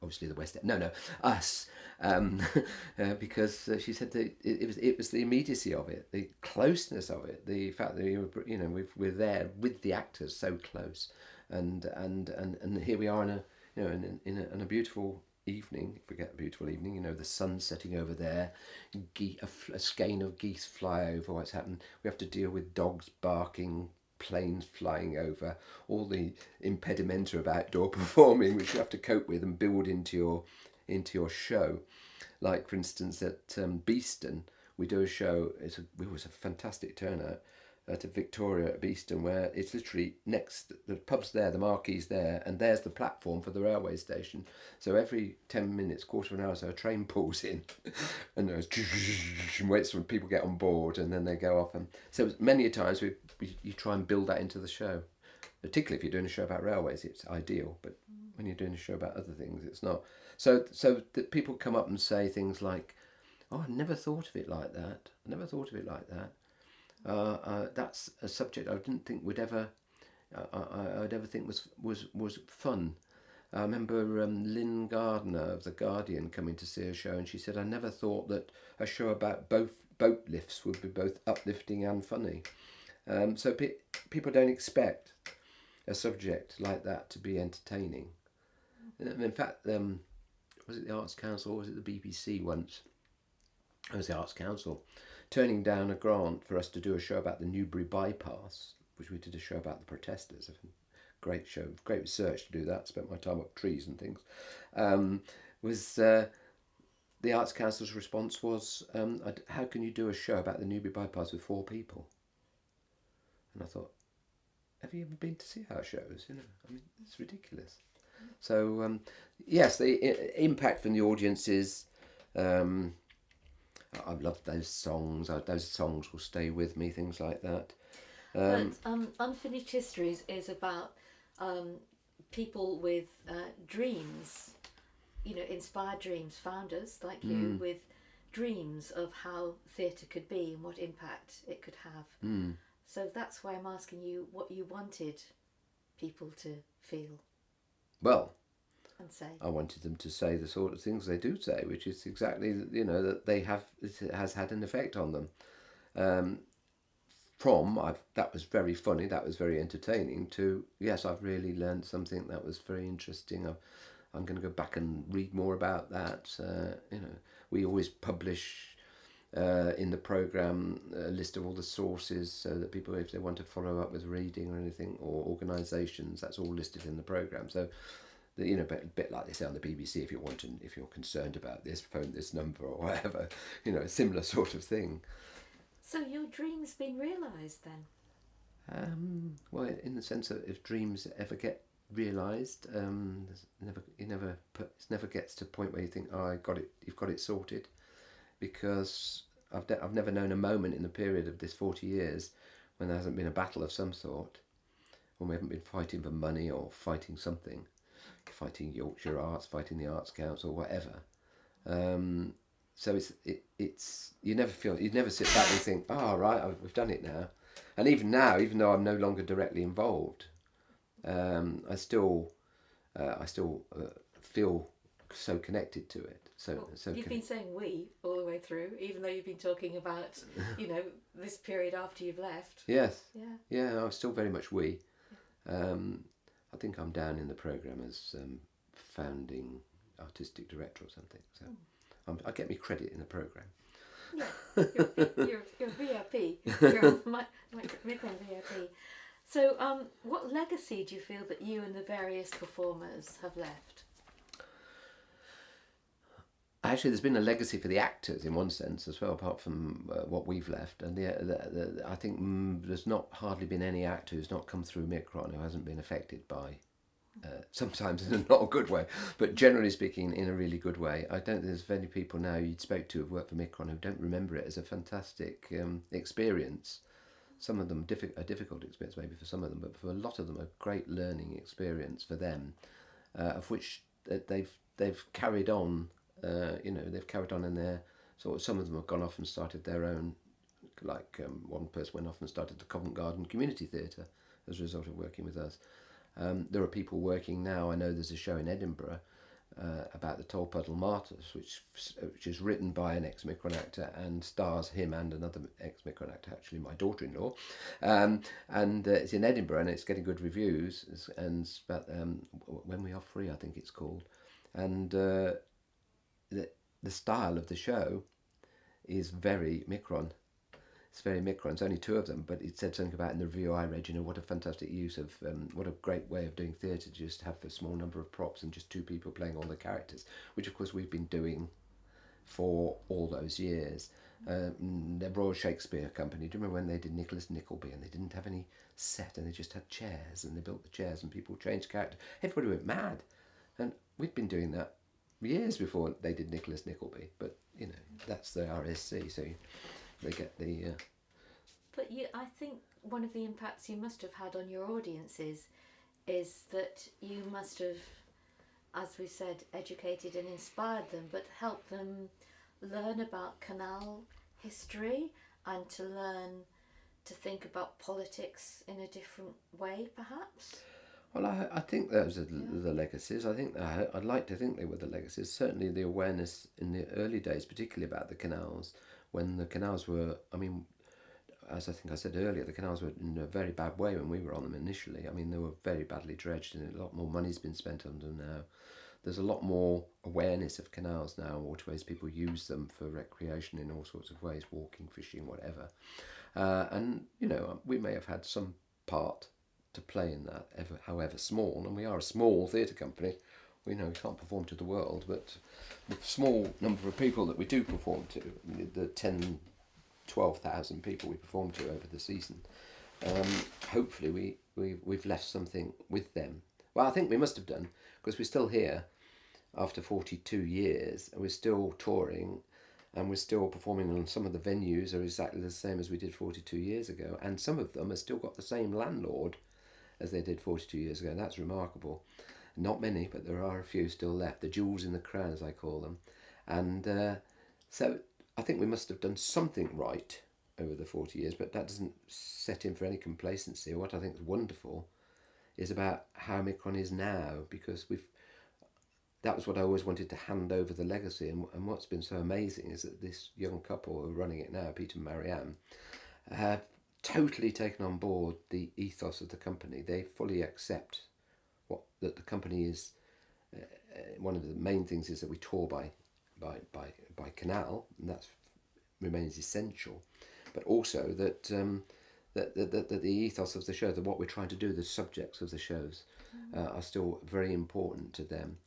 obviously the West End. No, us, because she said that it was the immediacy of it, the closeness of it, the fact that we're there with the actors so close, and here we are in a beautiful evening. Forget a beautiful evening. The sun's setting over there. A skein of geese fly over. What's happened? We have to deal with dogs barking, planes flying over, all the impedimenta of outdoor performing, which you have to cope with and build into your show. Like, for instance, at Beeston, we do a show. It was a fantastic turnout at Victoria at Beeston, where it's literally next, the pub's there, the marquee's there, and there's the platform for the railway station. So every 10 minutes, quarter of an hour, so a train pulls in and there's and waits when people get on board, and then they go off. And so many a times you try and build that into the show. Particularly if you're doing a show about railways, it's ideal, but when you're doing a show about other things, it's not. So that people come up and say things like, "Oh, I never thought of it like that. I never thought of it like that." That's a subject I didn't think would ever, I'd ever think was fun. I remember Lynn Gardner of The Guardian coming to see a show, and she said, "I never thought that a show about boat lifts would be both uplifting and funny." So people don't expect a subject like that to be entertaining. In fact, was it the Arts Council or was it the BBC once? It was the Arts Council turning down a grant for us to do a show about the Newbury bypass, which we did a show about the protesters. Great show, great research to do that. Spent my time up trees and things. The Arts Council's response was, "How can you do a show about the Newbury bypass with 4 people?" And I thought, have you ever been to see our shows? It's ridiculous. So yes, the impact from the audiences. I've loved those songs. Those songs will stay with me. Things like that. But Unfinished Histories is about people with dreams, inspired dreams, founders like you with dreams of how theatre could be and what impact it could have. So that's why I'm asking you what you wanted people to feel. Well, and say. I wanted them to say the sort of things they do say, which is exactly, that they have, it has had an effect on them. That was very funny, that was very entertaining, to, yes, I've really learned something that was very interesting. I'm going to go back and read more about that. We always publish in the programme a list of all the sources, so that people, if they want to follow up with reading or anything, or organisations, that's all listed in the programme. So, a bit like they say on the BBC, if you're concerned about this, phone this number or whatever, a similar sort of thing. So your dream's been realised then? Well, in the sense that if dreams ever get realised, it never gets to a point where you think, oh, you've got it sorted, because I've never known a moment in the period of this 40 years when there hasn't been a battle of some sort, when we haven't been fighting for money or fighting something, fighting Yorkshire Arts, fighting the Arts Council, whatever. So it's you never sit back and think, oh right, we've done it now. And even now, even though I'm no longer directly involved, I still feel so connected to it. You've been saying "we" all the way through, even though you've been talking about this period after you've left. Yes. Yeah. I'm still very much "we." I think I'm down in the programme as founding artistic director or something. So I get me credit in the programme. Yeah, you're VIP. You're Mikron VIP. So, what legacy do you feel that you and the various performers have left? Actually, there's been a legacy for the actors in one sense as well, apart from what we've left. And I think there's not hardly been any actor who's not come through Mikron who hasn't been affected by sometimes in a not a good way, but generally speaking, in a really good way. I don't think there's many people now you'd spoke to who've worked for Mikron who don't remember it as a fantastic experience. Some of them a difficult experience maybe for some of them, but for a lot of them a great learning experience for them, of which they've carried on. They've carried on in their sort of. Some of them have gone off and started their own. Like one person went off and started the Covent Garden Community Theatre as a result of working with us. There are people working now. I know there's a show in Edinburgh about the Tolpuddle Martyrs, which is written by an ex-Mikron actor and stars him and another ex-Mikron actor, actually my daughter-in-law. And it's in Edinburgh and it's getting good reviews. And it's about When We Are Free, I think it's called. And the style of the show is very Mikron. It's very Mikron. It's only two of them, but it said something about in the review I read, what a fantastic use of, what a great way of doing theatre to just have a small number of props and just two people playing all the characters, which of course we've been doing for all those years. The Royal Shakespeare Company, do you remember when they did Nicholas Nickleby and they didn't have any set and they just had chairs and they built the chairs and people changed character? Everybody went mad. And we'd been doing that years before they did Nicholas Nickleby, but that's the RSC, so they get the... But I think one of the impacts you must have had on your audiences is that you must have, as we said, educated and inspired them, but helped them learn about canal history and to learn to think about politics in a different way, perhaps? Well, I think those are the legacies. I think I'd like to think they were the legacies. Certainly the awareness in the early days, particularly about the canals, when the canals were, as I think I said earlier, the canals were in a very bad way when we were on them initially. They were very badly dredged and a lot more money's been spent on them now. There's a lot more awareness of canals now, waterways. People use them for recreation in all sorts of ways, walking, fishing, whatever. And we may have had some part to play in that, however small, and we are a small theatre company. We can't perform to the world, but the small number of people that we do perform to, the 10, 12,000 people we perform to over the season, hopefully we've left something with them. Well, I think we must have done, because we're still here after 42 years, and we're still touring, and we're still performing on some of the venues are exactly the same as we did 42 years ago, and some of them have still got the same landlord as they did 42 years ago. That's remarkable. Not many, but there are a few still left. The jewels in the crown, as I call them. And so I think we must have done something right over the 40 years, but that doesn't set in for any complacency. What I think is wonderful is about how Mikron is now, because that was what I always wanted to hand over the legacy. And what's been so amazing is that this young couple who are running it now, Peter and Marianne, have totally taken on board the ethos of the company. They fully accept that the company is. One of the main things is that we tour by canal, and that remains essential. But also that the ethos of the show, that what we're trying to do, the subjects of the shows, are still very important to them.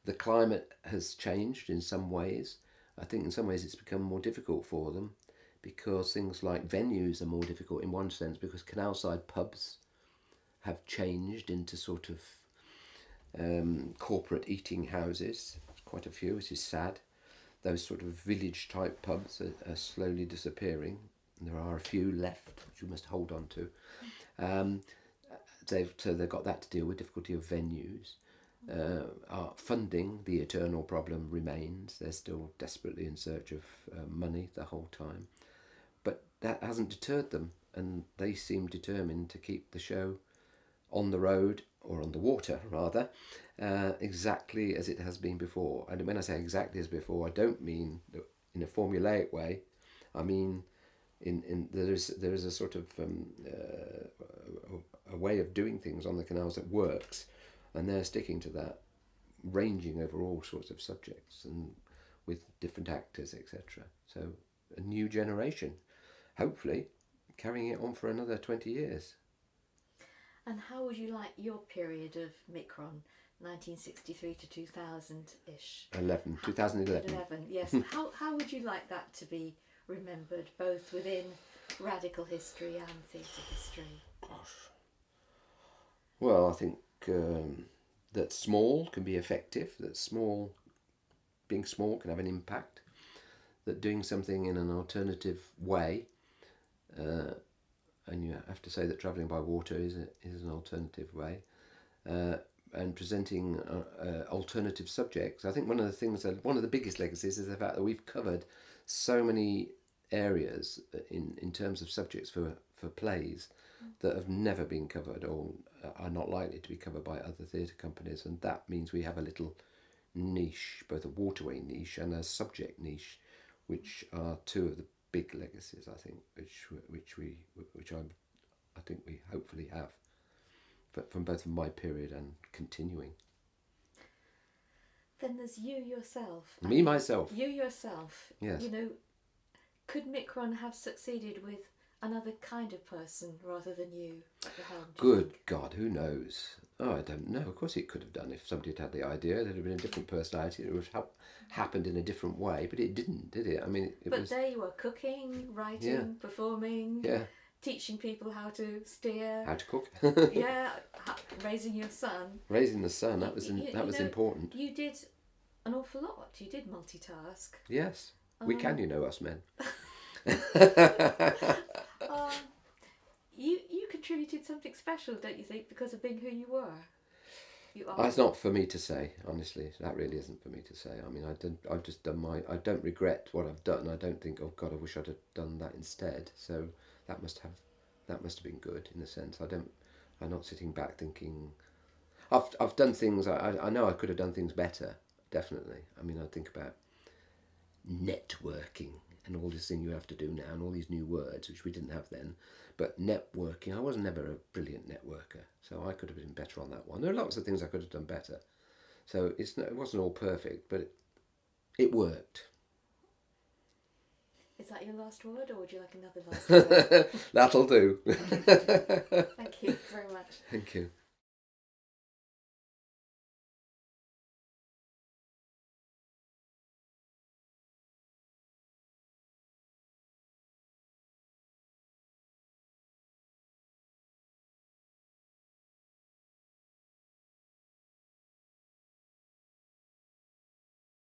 The climate has changed in some ways. I think in some ways it's become more difficult for them, because things like venues are more difficult in one sense, because canal-side pubs have changed into sort of corporate eating houses, quite a few, which is sad. Those sort of village-type pubs are slowly disappearing. There are a few left, which we must hold on to. They've got that to deal with, difficulty of venues. Funding, the eternal problem, remains. They're still desperately in search of money the whole time. But that hasn't deterred them, and they seem determined to keep the show on the road, or on the water rather, exactly as it has been before. And when I say exactly as before, I don't mean in a formulaic way. I mean there is a sort of a way of doing things on the canals that works, and they're sticking to that, ranging over all sorts of subjects and with different actors, etc. So a new generation, hopefully carrying it on for another 20 years. And how would you like your period of Mikron, 1963 to 2000-ish? 2011. Yes. How would you like that to be remembered, both within radical history and theatre history? Gosh. Well, I think that small can be effective, that being small can have an impact, that doing something in an alternative way, and you have to say that travelling by water is an alternative way, and presenting alternative subjects. I think one of the biggest legacies is the fact that we've covered so many areas in terms of subjects for plays that have never been covered or are not likely to be covered by other theatre companies, and that means we have a little niche, both a waterway niche and a subject niche, which are two of the big legacies, I think, which I think we hopefully have, but from both my period and continuing. Then there's you yourself. Me, myself. You yourself. Yes. You know, could Mikron have succeeded with another kind of person rather than you at the helm? Good God, who knows? Oh, I don't know. Of course it could have done. If somebody had had the idea, there'd have been a different personality. It would have happened in a different way, but it didn't, did it? I mean, But there you were, cooking, writing, Yeah. performing, Yeah. teaching people how to steer. How to cook. Yeah, raising your son. Raising the son, that was You know, important. You did an awful lot. You did multitask. Yes. We can, us men. You contributed something special, don't you think, because of being who you were? That's not for me to say, honestly. That really isn't for me to say. I mean, I've just done I don't regret what I've done. I don't think, oh God, I wish I'd have done that instead. So that must have been good in a sense. I'm not sitting back thinking, I've done things. I know I could have done things better. Definitely. I mean, I think about networking and all this thing you have to do now, and all these new words which we didn't have then. But networking, I was never a brilliant networker, so I could have been better on that one. There are lots of things I could have done better, so it wasn't all perfect, but it worked. Is that your last word, or would you like another last word? That'll do. Thank you very much. Thank you.